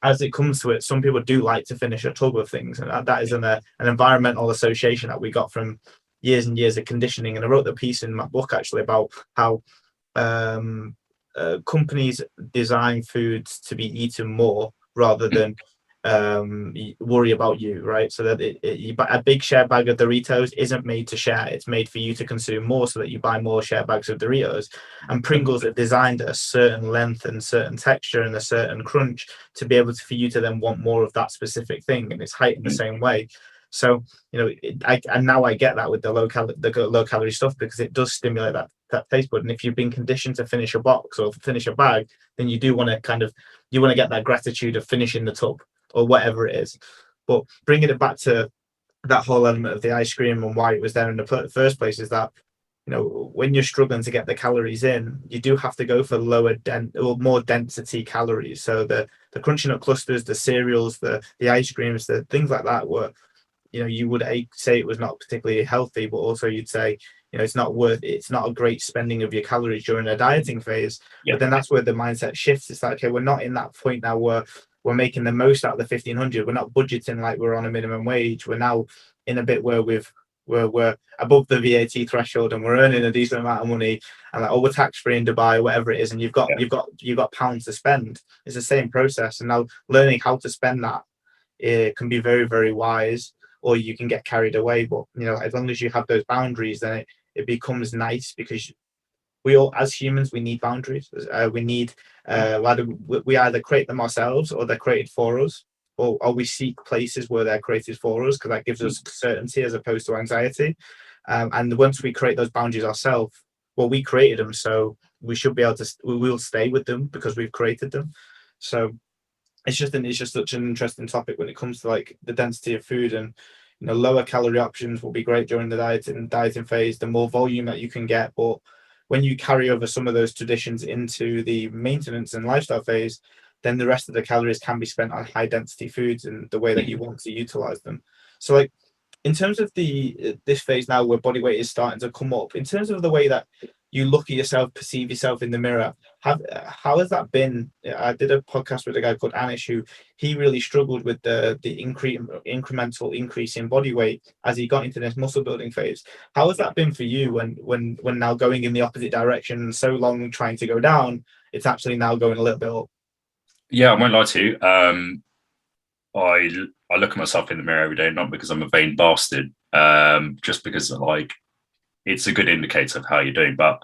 as it comes to it, some people do like to finish a tub of things, and that is an environmental association that we got from years and years of conditioning. And I wrote the piece in my book actually about how companies design foods to be eaten more rather than worry about you, right? So that a big share bag of Doritos isn't made to share, it's made for you to consume more so that you buy more share bags of Doritos. And Pringles are designed at a certain length and certain texture and a certain crunch to be able to, for you to then want more of that specific thing, and it's height in the same way. So and now I get that with the low calorie stuff, because it does stimulate that taste bud. And if you've been conditioned to finish a box or finish a bag, then you do want to get that gratitude of finishing the tub or whatever it is. But bringing it back to that whole element of the ice cream and why it was there in the first place is that when you're struggling to get the calories in, you do have to go for more density calories. So the crunchy nut clusters, the cereals, the ice creams, the things like that were, you would say it was not particularly healthy, but also you'd say, it's not a great spending of your calories during a dieting phase. Yeah. But then that's where the mindset shifts. It's like, okay, we're not in that point now where we're making the most out of the 1,500. We're not budgeting like we're on a minimum wage. We're now in a bit where we're above the VAT threshold and we're earning a decent amount of money, and like, we're tax free in Dubai, whatever it is, and you've got pounds to spend. It's the same process. And now learning how to spend that, it can be very, very wise, or you can get carried away. But as long as you have those boundaries, then it becomes nice, because we all, as humans, we need boundaries. We need we either create them ourselves or they're created for us, or we seek places where they're created for us, because that gives us certainty as opposed to anxiety. And once we create those boundaries ourselves, well, we created them, so we should be able to. We will stay with them because we've created them. So it's just such an interesting topic when it comes to like the density of food. And lower calorie options will be great during the dieting phase, the more volume that you can get. But when you carry over some of those traditions into the maintenance and lifestyle phase, then the rest of the calories can be spent on high density foods and the way that you want to utilize them. So like, in terms of this phase now where body weight is starting to come up, in terms of the way that you look at yourself, perceive yourself in the mirror, how has that been? I did a podcast with a guy called Anish, who he really struggled with the incremental increase in body weight as he got into this muscle building phase. How has that been for you when now going in the opposite direction, and so long trying to go down, it's actually now going a little bit up? Yeah, I won't lie to you. I look at myself in the mirror every day, not because I'm a vain bastard, just because like it's a good indicator of how you're doing. But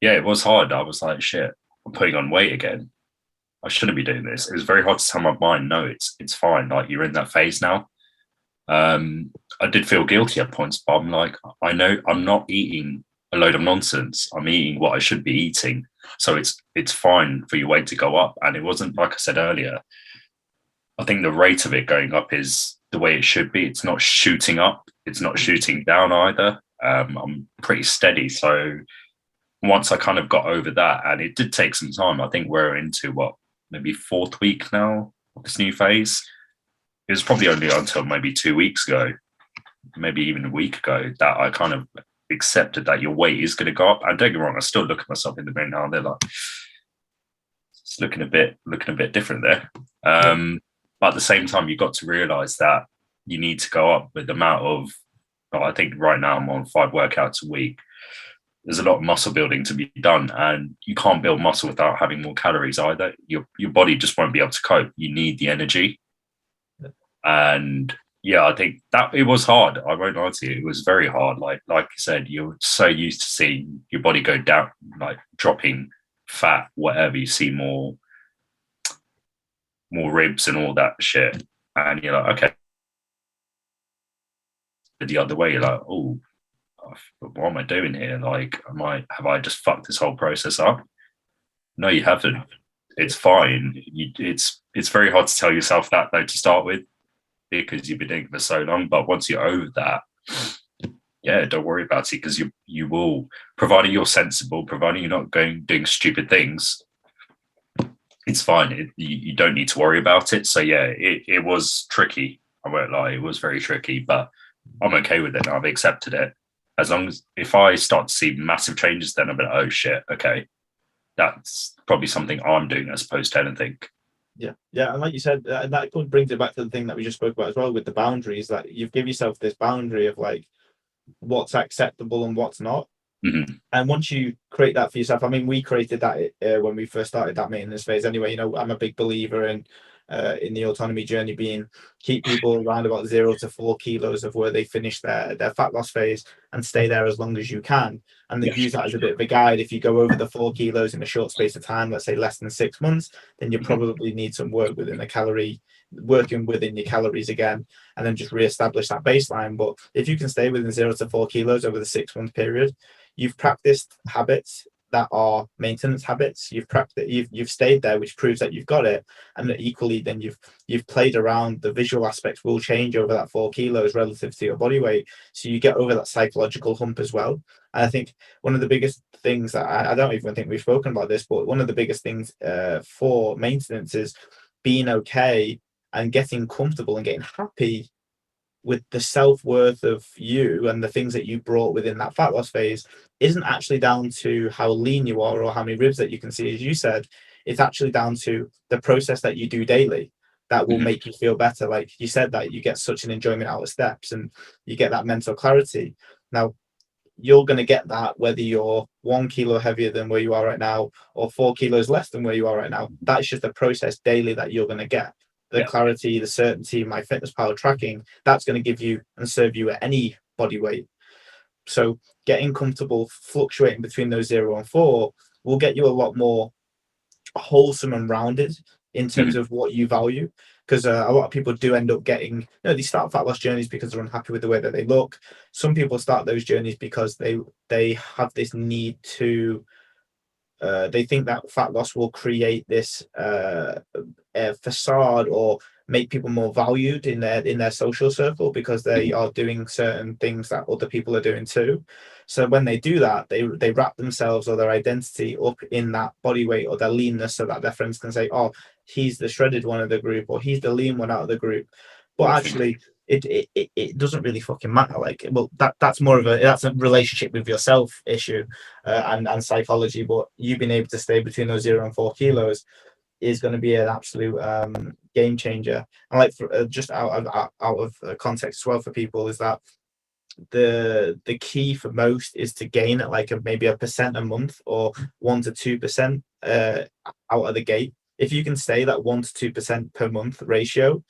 yeah, it was hard. I was like, shit, I'm putting on weight again. I shouldn't be doing this. It was very hard to tell my mind, no, it's fine. Like, you're in that phase now. I did feel guilty at points, but I'm like, I know I'm not eating a load of nonsense. I'm eating what I should be eating. So it's fine for your weight to go up. And it wasn't, like I said earlier, I think the rate of it going up is the way it should be. It's not shooting up. It's not shooting down either. I'm pretty steady. So once I kind of got over that, and it did take some time, I think we're into maybe 4th week now of this new phase. It was probably only until maybe 2 weeks ago, maybe even a week ago, that I kind of accepted that your weight is going to go up. And don't get me wrong, I still look at myself in the mirror now and they're like, it's looking a bit different there. But at the same time, you've got to realize that you need to go up with the amount of, I think right now I'm on 5 workouts a week. There's a lot of muscle building to be done, and you can't build muscle without having more calories either. Your body just won't be able to cope. You need the energy. And yeah, I think that it was hard. I won't lie to you. It was very hard. Like you said, you're so used to seeing your body go down, like dropping fat, whatever. You see more ribs and all that shit. And you're like, okay. The other way, you're like, oh, what am I doing here? Like, have I just fucked this whole process up? No, you haven't. It's fine. It's very hard to tell yourself that though to start with, because you've been doing it for so long. But once you're over that, yeah, don't worry about it, because you will, providing you're sensible, providing you're not doing stupid things, it's fine. You don't need to worry about it. So yeah, it was tricky. I won't lie, it was very tricky, but I'm okay with it now. I've accepted it. As long as if I start to see massive changes, then I'm like, oh shit, okay, that's probably something I'm doing as opposed to anything. Yeah, and like you said, and that brings it back to the thing that we just spoke about as well with the boundaries. That you've given yourself this boundary of like what's acceptable and what's not. Mm-hmm. And once you create that for yourself, I mean, we created that when we first started that maintenance phase. Anyway, I'm a big believer in the autonomy journey being keep people around about 0 to 4 kilos of where they finish their fat loss phase and stay there as long as you can. And then Yeah. use that as a bit of a guide. If you go over the 4 kilos in a short space of time, let's say less than 6 months, then you Mm-hmm. probably need some work working within your calories again, and then just reestablish that baseline. But if you can stay within 0 to 4 kilos over the 6 month period, you've practiced habits that are maintenance habits. You've stayed there, which proves that you've got it. And equally, then you've played around. The visual aspects will change over that 4 kilos relative to your body weight, so you get over that psychological hump as well. And I think one of the biggest things that I don't even think we've spoken about this, but one of the biggest things for maintenance is being okay and getting comfortable and getting happy with the self-worth of you and the things that you brought within that fat loss phase isn't actually down to how lean you are or how many ribs that you can see, as you said. It's actually down to the process that you do daily that will Mm-hmm. make you feel better. Like you said, that you get such an enjoyment out of steps and you get that mental clarity. Now, you're going to get that whether you're 1 kilo heavier than where you are right now or 4 kilos less than where you are right now. That's just a process daily that you're going to get. The Yeah. clarity, the certainty, my fitness power tracking, that's going to give you and serve you at any body weight. So getting comfortable fluctuating between those 0 and 4 will get you a lot more wholesome and rounded in terms Mm-hmm. of what you value. Because a lot of people do end up getting, they start fat loss journeys because they're unhappy with the way that they look. Some people start those journeys because they have this need to they think that fat loss will create this facade or make people more valued in their social circle because they Mm-hmm. are doing certain things that other people are doing too. So when they do that, they wrap themselves or their identity up in that body weight or their leanness, so that their friends can say, "Oh, he's the shredded one of the group," or "He's the lean one out of the group." But Or think, actually, it doesn't really fucking matter. Like, well, that's more of a relationship with yourself issue and psychology. But you being able to stay between those 0 and 4 kilos is going to be an absolute game changer. And like just out of context as well for people is that the key for most is to gain at like maybe 1% a month or 1 to 2% out of the gate. If you can stay that 1 to 2% per month ratio,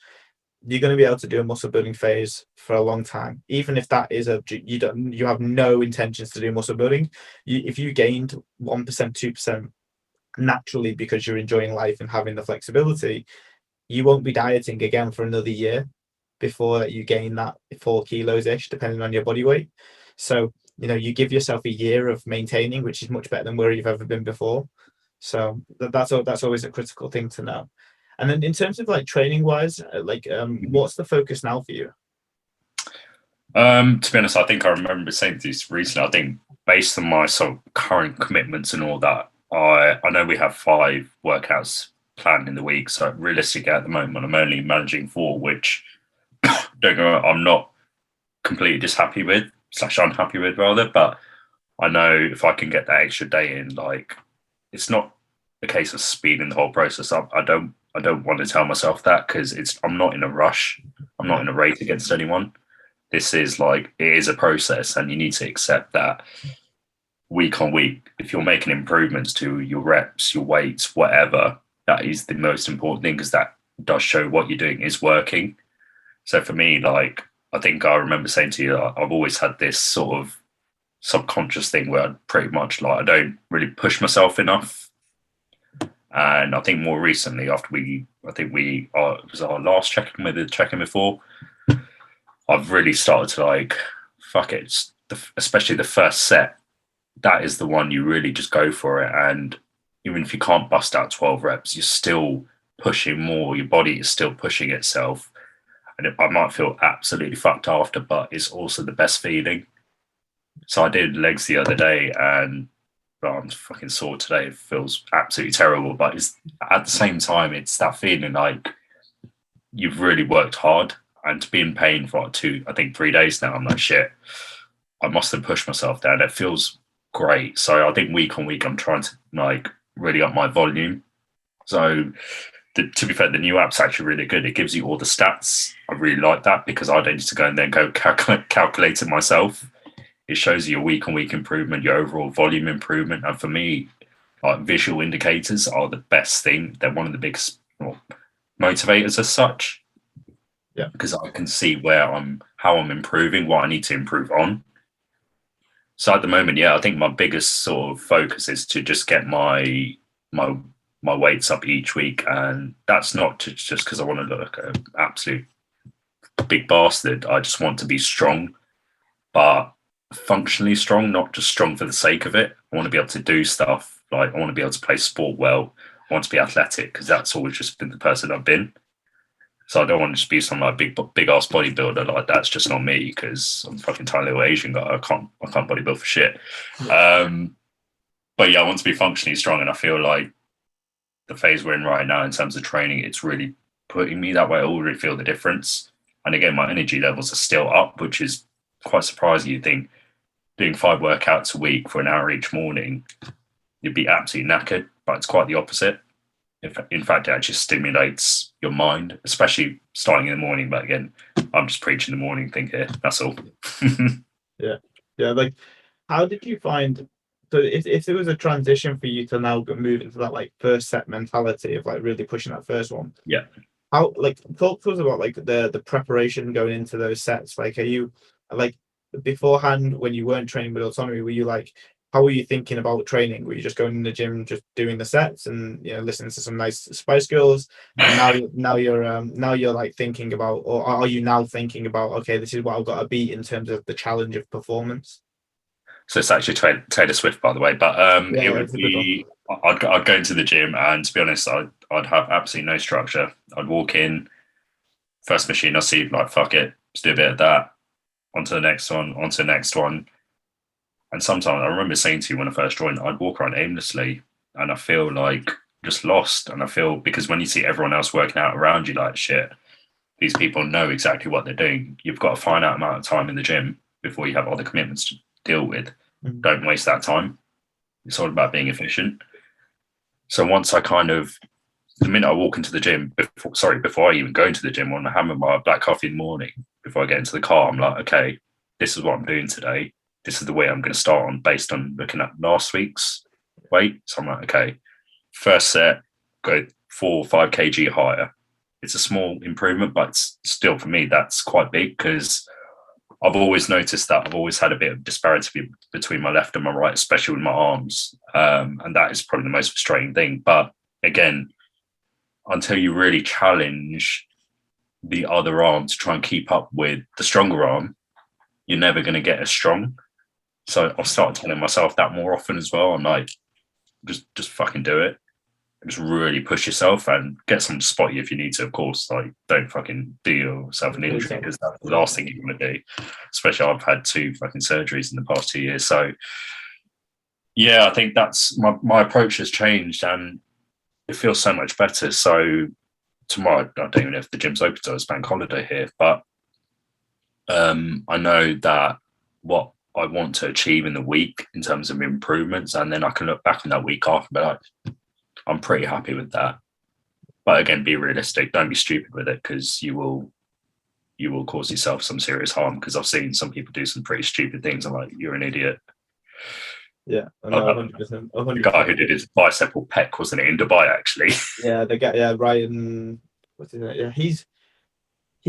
you're going to be able to do a muscle building phase for a long time, even if that is you have no intentions to do muscle building. If you gained 1%, 2% naturally because you're enjoying life and having the flexibility, you won't be dieting again for another year before you gain that 4 kilos ish, depending on your body weight. So, you give yourself a year of maintaining, which is much better than where you've ever been before. So that's always a critical thing to know. And then in terms of like training wise, what's the focus now for you? to be honest, I think I remember saying this recently. I think based on my sort of current commitments and all that, I know we have 5 workouts planned in the week. So realistically, at the moment, I'm only managing 4, which don't get me wrong, I'm not completely just happy with slash unhappy with rather. But I know if I can get that extra day in, like it's not a case of speeding the whole process up. I don't want to tell myself that because I'm not in a rush. I'm not in a race against anyone. This is like it is a process, and you need to accept that week on week. If you're making improvements to your reps, your weights, whatever, that is the most important thing because that does show what you're doing is working. So for me, like I think I remember saying to you, I've always had this sort of subconscious thing where I pretty much like I don't really push myself enough. And I think more recently, after it was our last check-in with the check-in before, I've really started to like, fuck it, especially the first set. That is the one you really just go for it. And even if you can't bust out 12 reps, you're still pushing more. Your body is still pushing itself. And I might feel absolutely fucked after, but it's also the best feeling. So I did legs the other day and but I'm fucking sore today. It feels absolutely terrible. But it's at the same time, it's that feeling like you've really worked hard and to be in pain for like 3 days now. I'm like, shit, I must have pushed myself down. It feels great. So I think week on week, I'm trying to like really up my volume. So to be fair, the new app's actually really good. It gives you all the stats. I really like that because I don't need to go and then go calculate it myself. It shows you your week on week improvement, your overall volume improvement. And for me, like visual indicators are the best thing. They're one of the biggest motivators as such. Yeah. Because I can see how I'm improving, what I need to improve on. So at the moment, I think my biggest sort of focus is to just get my weights up each week, and that's not just because I want to look like an absolute big bastard. I just want to be strong, but functionally strong, not just strong for the sake of it. I want to be able to do stuff. Like I want to be able to play sport well. I want to be athletic because that's always just been the person I've been. So I don't want to just be some like big ass bodybuilder. Like that's just not me because I'm a fucking tiny little Asian guy. I can't bodybuild for shit. But I want to be functionally strong, and I feel like the phase we're in right now in terms of training, it's really putting me that way. I already feel the difference. And again, my energy levels are still up, which is quite surprising. You think doing 5 workouts a week for an hour each morning, you'd be absolutely knackered, but it's quite the opposite. In fact, it actually stimulates your mind, especially starting in the morning. But again, I'm just preaching the morning thing here. That's all. Yeah. Like, how did you find? So, if there was a transition for you to now move into that like first set mentality of like really pushing that first one, yeah. How like talk to us about like the preparation going into those sets? Like, are you like beforehand when you weren't training with Autonomy? Were you like how were you thinking about training? Were you just going in the gym, just doing the sets, and listening to some nice Spice Girls? And now you're like thinking about, or are you now thinking about, okay, this is what I've got to beat in terms of the challenge of performance? So it's actually Taylor Swift, by the way. But it would be I'd go into the gym, and to be honest, I'd have absolutely no structure. I'd walk in, first machine I see, like fuck it, let's do a bit of that. Onto the next one, onto the next one. And sometimes I remember saying to you when I first joined, I'd walk around aimlessly and I feel like just lost. And I feel because when you see everyone else working out around you, like shit, these people know exactly what they're doing. You've got a finite amount of time in the gym before you have other commitments to deal with. Mm-hmm. Don't waste that time. It's all about being efficient. So once I the minute I walk into the gym, before I even go into the gym, when I hammer my black coffee in the morning, before I get into the car, I'm like, okay, this is what I'm doing today. This is the way I'm going to start on based on looking at last week's weight. So I'm like, okay, first set, go 4 or 5 kg higher. It's a small improvement, but still for me, that's quite big because I've always noticed that I've always had a bit of disparity between my left and my right, especially with my arms. And that is probably the most frustrating thing. But again, until you really challenge the other arm to try and keep up with the stronger arm, you're never going to get as strong. So I've started telling myself that more often as well. I'm like, just fucking do it. Just really push yourself and get someone to spot you if you need to, of course. Like, don't fucking do yourself an injury because that's the last thing you want to do. Especially I've had 2 fucking surgeries in the past 2 years. So I think that's my approach has changed and it feels so much better. So tomorrow, I don't even know if the gym's open, so it's bank holiday here, but I know that what I want to achieve in the week in terms of improvements, and then I can look back on that week after and be like, I'm pretty happy with that. But again, be realistic. Don't be stupid with it because you will cause yourself some serious harm. Because I've seen some people do some pretty stupid things. I'm like, you're an idiot. Yeah, I know, 100%. The guy who did his bicep pec, wasn't it, in Dubai actually? Yeah, the guy, Ryan. What's his name? Yeah, he's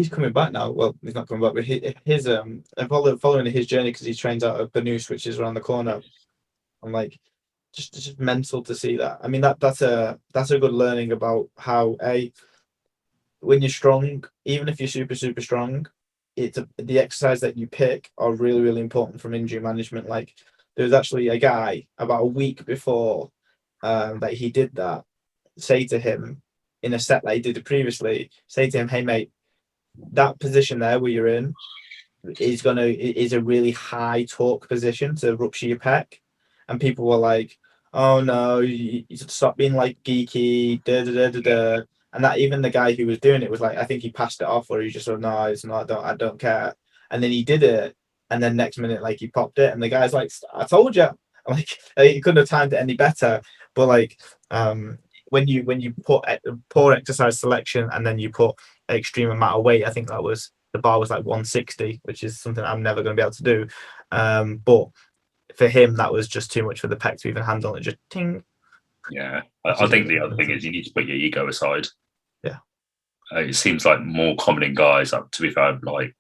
coming back now. Well, he's not coming back, but his following his journey because he trains out of Banus, which is around the corner. I'm like, just mental to see that. I mean, that's a good learning about how when you're strong, even if you're super strong, the exercise that you pick are really really important from injury management. Like there was actually a guy about a week before that he did that. Say to him in a set that he did it previously, say to him, hey mate, that position there where you're in is a really high torque position to rupture your pec. and people were like, "Oh no, you should stop being like geeky." Da, da, da, da, da. And that even the guy who was doing it was like, I think he passed it off, or he just said, "No, it's not. I don't care." And then he did it, and then next minute, like he popped it, and the guy's like, "I told you." I'm like, he couldn't have timed it any better. But like, when you put poor exercise selection and then you put extreme amount of weight, I think that was the bar was like 160, which is something I'm never going to be able to do. But for him, that was just too much for the pec to even handle it. Just ting. Yeah, I think the other thing is you need to put your ego aside. Yeah. It seems like more common in guys. To be fair, like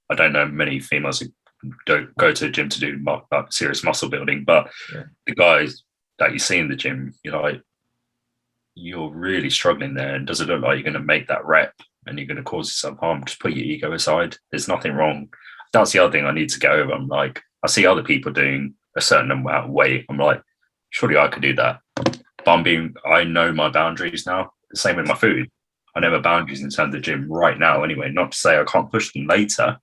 I don't know many females who don't go to the gym to do serious muscle building, but the guys that you see in the gym, you're like, you're really struggling there, and does it look like you're going to make that rep and you're going to cause yourself harm? Just put your ego aside. There's nothing wrong. That's the other thing I need to get over. I'm like, I see other people doing a certain amount of weight. I'm like, surely I could do that. But I know my boundaries now. The same with my food. I know my boundaries in terms of the gym right now anyway. Not to say I can't push them later,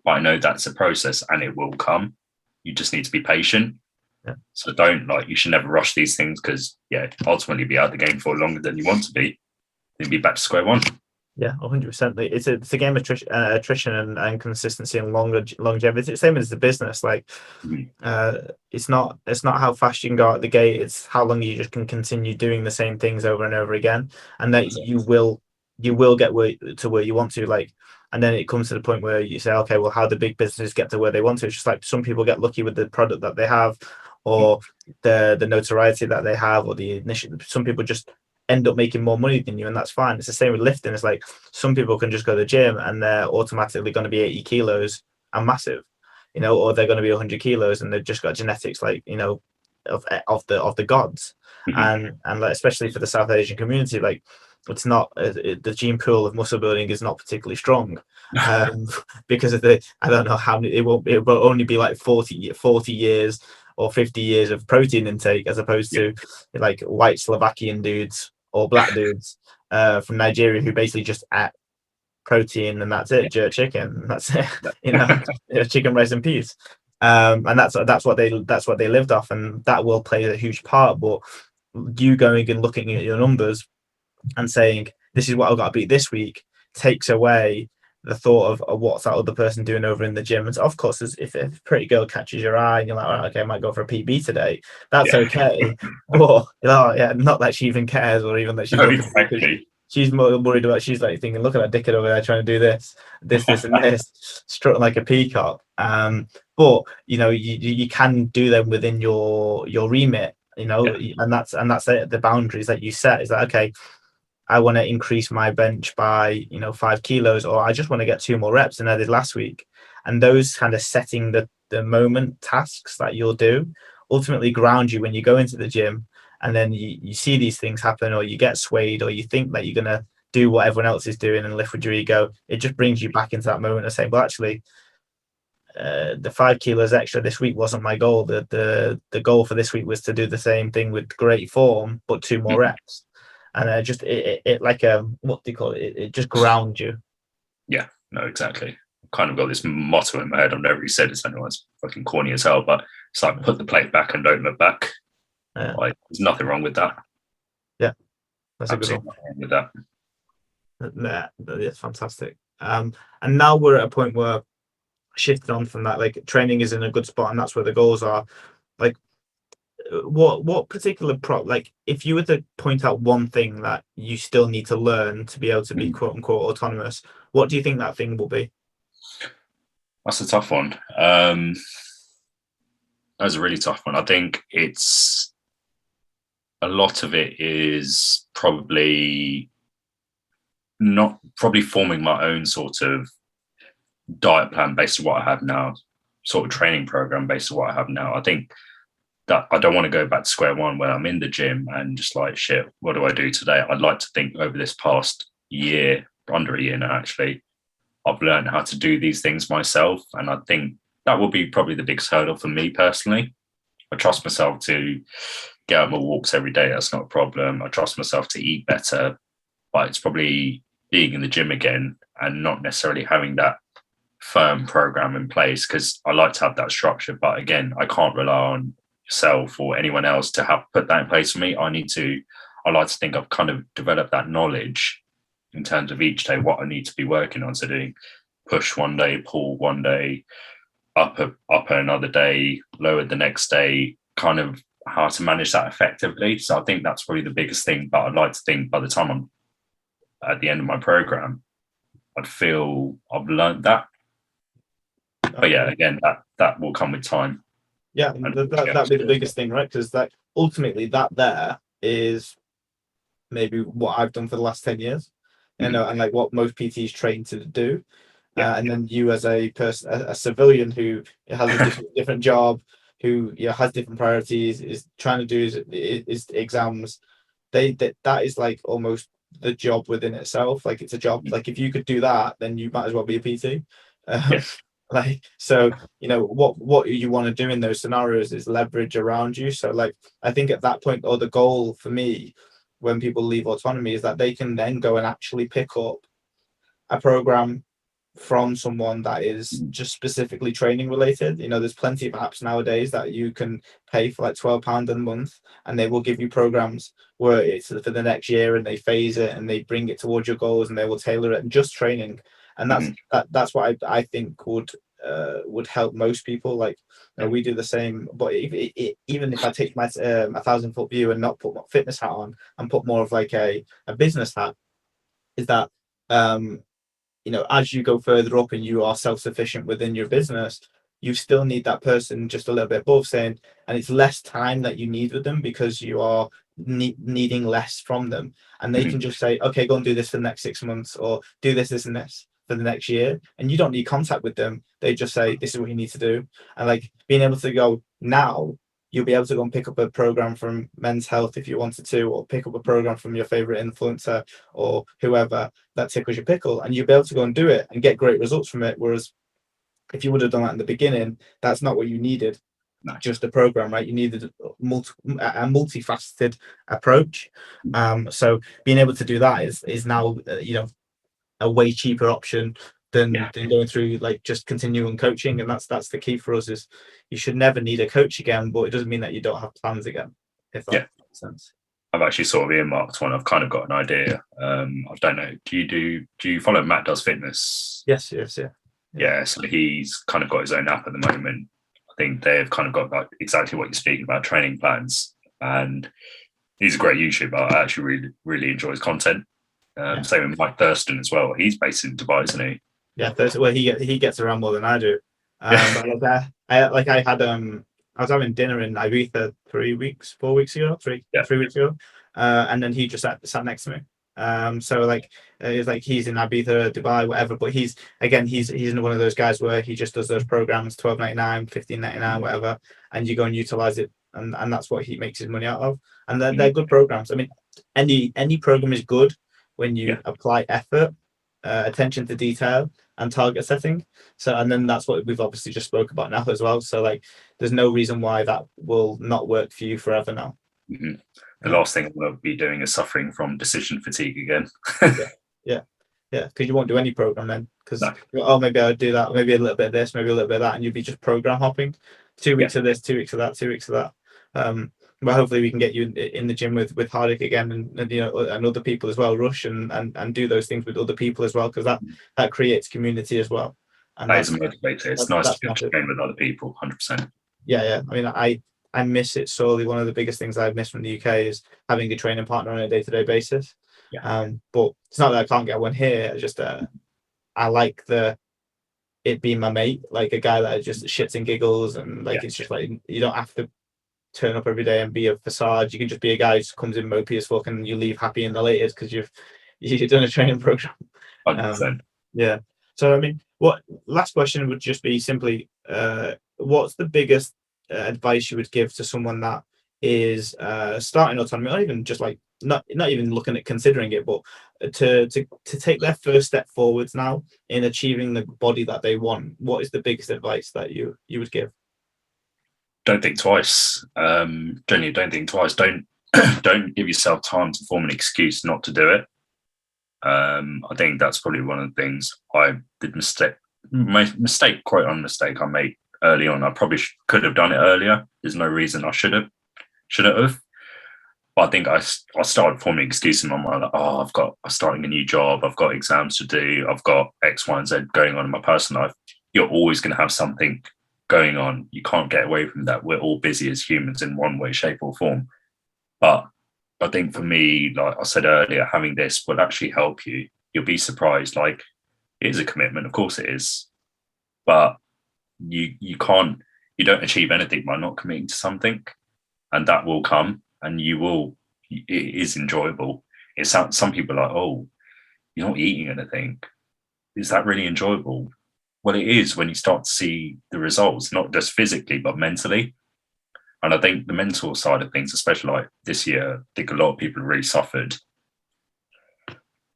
but I know that's a process and it will come. You just need to be patient. Yeah. So you should never rush these things because, ultimately be out the game for longer than you want to be, then be back to square one. Yeah, 100%. It's a game of attrition and consistency and longevity. It's the same as the business. Like, it's not how fast you can go out the gate. It's how long you just can continue doing the same things over and over again, and that you will get to where you want to. Like, and then it comes to the point where you say, okay, well, how do big businesses get to where they want to? It's just like some people get lucky with the product that they have, or the notoriety that they have, or the initiative. Some people just end up making more money than you, and that's fine. It's the same with lifting. It's like some people can just go to the gym and they're automatically going to be 80 kilos and massive, or they're going to be 100 kilos and they've just got genetics like of the gods. And like, especially for the South Asian community, like it's not the gene pool of muscle building is not particularly strong, because of I don't know how many, it will only be like 40 years or 50 years of protein intake, as opposed to like white Slovakian dudes or black dudes from Nigeria who basically just ate protein and that's it, jerk chicken, that's it, chicken, rice and peas, and that's what they lived off, and that will play a huge part. But you going and looking at your numbers and saying this is what I've got to beat this week takes away the thought of what's that other person doing over in the gym. And so, of course, if a pretty girl catches your eye and you're like, all right, okay, I might go for a PB today, that's okay. Or not that she even cares, or even that she's looking, she's more worried about, she's like thinking, look at that dickhead over there trying to do this and this, strutting like a peacock. But you can do them within your remit, and that's it. The boundaries that you set is that, okay, I want to increase my bench by 5 kilos, or I just want to get 2 more reps than I did last week. And those kind of setting the moment tasks that you'll do ultimately ground you when you go into the gym, and then you see these things happen, or you get swayed, or you think that you're going to do what everyone else is doing and lift with your ego. It just brings you back into that moment of saying, well, actually, the 5 kilos extra this week wasn't my goal. The goal for this week was to do the same thing with great form, but 2 more reps. And it like what do you call it? It just grounds you. Yeah, no, exactly. Kind of got this motto in my head. I've never really said it. I know it's fucking corny as hell, but it's like put the plate back and don't look back. Yeah. Like there's nothing wrong with that. Yeah, that's absolutely a good one. Nothing wrong with that. Yeah, it's fantastic. And now we're at a point where shifting on from that, like training is in a good spot, and that's where the goals are. Like, what particular like if you were to point out one thing that you still need to learn to be able to be quote unquote autonomous, what do you think that thing will be? That's a tough one. That's a really tough one. I think it's a lot of it is probably forming my own sort of diet plan based on what I have now, sort of training program based on what I have now. I think that I don't want to go back to square one where I'm in the gym and just like, shit, what do I do today? I'd like to think over this past year, under a year now, actually, I've learned how to do these things myself. And I think that will be probably the biggest hurdle for me personally. I trust myself to get out my walks every day. That's not a problem. I trust myself to eat better, but it's probably being in the gym again and not necessarily having that firm program in place, because I like to have that structure. But again, I can't rely on yourself or anyone else to have put that in place for me. I like to think I've kind of developed that knowledge in terms of each day what I need to be working on. So doing push one day, pull one day, upper another day, lower the next day, kind of how to manage that effectively. So I think that's probably the biggest thing. But I'd like to think by the time I'm at the end of my program, I'd feel I've learned that. But yeah, again, that will come with time. Yeah, that'd be the biggest thing, right? Because that ultimately that there is maybe what I've done for the last 10 years, and like what most PTs train to do. And then you as a person, a civilian who has a different job, who has different priorities, is trying to do his exams. That is like almost the job within itself. Like it's a job. Like if you could do that, then you might as well be a PT. Like so, what you want to do in those scenarios is leverage around you. So like I think at that point, or the goal for me, when people leave autonomy, is that they can then go and actually pick up a program from someone that is just specifically training related. There's plenty of apps nowadays that you can pay for like £12 a month, and they will give you programs where it's for the next year, and they phase it and they bring it towards your goals, and they will tailor it and just training. And that's what I think would help most people. Like we do the same, but even if I take my 1,000-foot view and not put my fitness hat on and put more of like a business hat, is that as you go further up and you are self-sufficient within your business, you still need that person just a little bit above saying, and it's less time that you need with them because you are needing less from them. And they can just say, okay, go and do this for the next 6 months, or do this, and this for the next year. And you don't need contact with them. They just say, this is what you need to do. And like being able to go now, you'll be able to go and pick up a program from Men's Health if you wanted to, or pick up a program from your favorite influencer or whoever that tickles your pickle, and you'll be able to go and do it and get great results from it. Whereas if you would have done that in the beginning, that's not what you needed. No. Just a program, right? You needed a multifaceted approach. So being able to do that is now a way cheaper option than going through like just continuing coaching. And that's the key for us, is you should never need a coach again, but it doesn't mean that you don't have plans again, if that makes sense. I've actually sort of earmarked one. I've kind of got an idea. I don't know. Do you follow Matt Does Fitness? Yes. Yeah. So he's kind of got his own app at the moment. I think they've kind of got like exactly what you're speaking about, training plans. And he's a great YouTuber. I actually really, really enjoy his content. Same with Mike Thurston as well. He's based in Dubai, isn't he? Yeah, Thurston. Well, he gets around more than I do. But I was having dinner in Ibiza 3 weeks, 4 weeks ago, 3 weeks ago, and then he just sat next to me. So like it's like he's in Ibiza, Dubai, whatever. But he's in one of those guys where he just does those programs, $12.99, $15.99, whatever, and you go and utilize it, and that's what he makes his money out of. And they're good programs. I mean, any program is good when you apply effort, attention to detail, and target setting. So, and then that's what we've obviously just spoke about now as well. So like there's no reason why that will not work for you forever now. The last thing we'll be doing is suffering from decision fatigue again. Because you won't do any program then, because maybe I'll do that, maybe a little bit of this, maybe a little bit of that, and you'll be just program hopping, 2 weeks of this, 2 weeks of that, 2 weeks of that. But hopefully we can get you in the gym with Hardik again, and other people as well, Rush, and do those things with other people as well, because that creates community as well. And that is a motivator. It's nice to be able to train with other people, 100%. Yeah. I mean, I miss it sorely. One of the biggest things I've missed from the UK is having a training partner on a day-to-day basis. But it's not that I can't get one here. It's just I like it being my mate, like a guy that just shits and giggles, and like it's just like you don't have to turn up every day and be a facade. You can just be a guy who just comes in mopey as fuck, and you leave happy and elated because you've done a training program. 100%. Yeah. So I mean, what last question would just be simply, what's the biggest advice you would give to someone that is starting autonomy, or even just like not even looking at considering it, but to take their first step forwards now in achieving the body that they want? What is the biggest advice that you would give? Don't think twice. Generally, don't think twice. Don't give yourself time to form an excuse not to do it. I think that's probably one of the things I did quote on mistake I made early on. I probably could have done it earlier. There's no reason I shouldn't have. But I think I started forming excuses in my mind, like, oh, I'm starting a new job, I've got exams to do, I've got X, Y, and Z going on in my personal life. You're always going to have something going on. You can't get away from that. We're all busy as humans in one way, shape, or form. But I think for me, like I said earlier, having this will actually help you. You'll be surprised. Like, it is a commitment, of course it is, but you don't achieve anything by not committing to something, and that will come. And it is enjoyable. It sounds, some people are like, oh, you're not eating anything. Is that really enjoyable? Well, it is when you start to see the results, not just physically, but mentally. And I think the mental side of things, especially like this year, I think a lot of people really suffered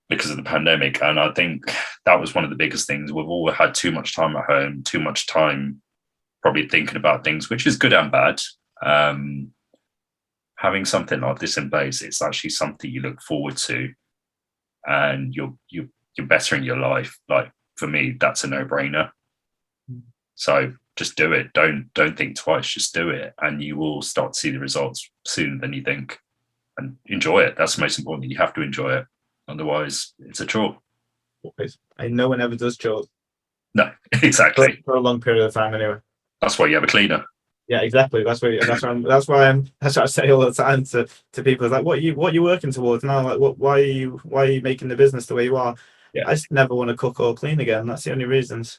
because of the pandemic. And I think that was one of the biggest things. We've all had too much time at home, too much time probably thinking about things, which is good and bad. Having something like this in place, it's actually something you look forward to, and you're bettering your life. Like, for me, that's a no-brainer. So just do it. Don't think twice. Just do it, and you will start to see the results sooner than you think. And enjoy it. That's the most important. You have to enjoy it. Otherwise, it's a chore. And no one ever does chores. No, exactly. For a long period of time, anyway. That's why you have a cleaner. Yeah, exactly. That's why I say all the time to people, like, what are you working towards now? Like, why are you making the business the way you are? Yeah. I just never want to cook or clean again. That's the only reasons.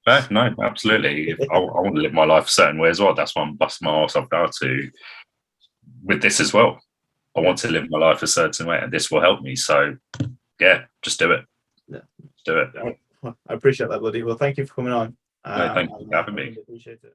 No, absolutely. If I want to live my life a certain way as well. That's why I'm busting my arse off now with this as well. I want to live my life a certain way, and this will help me. So, yeah, just do it. Yeah, just do it. I appreciate that, buddy. Well, thank you for coming on. No, thank you for having me. Appreciate it.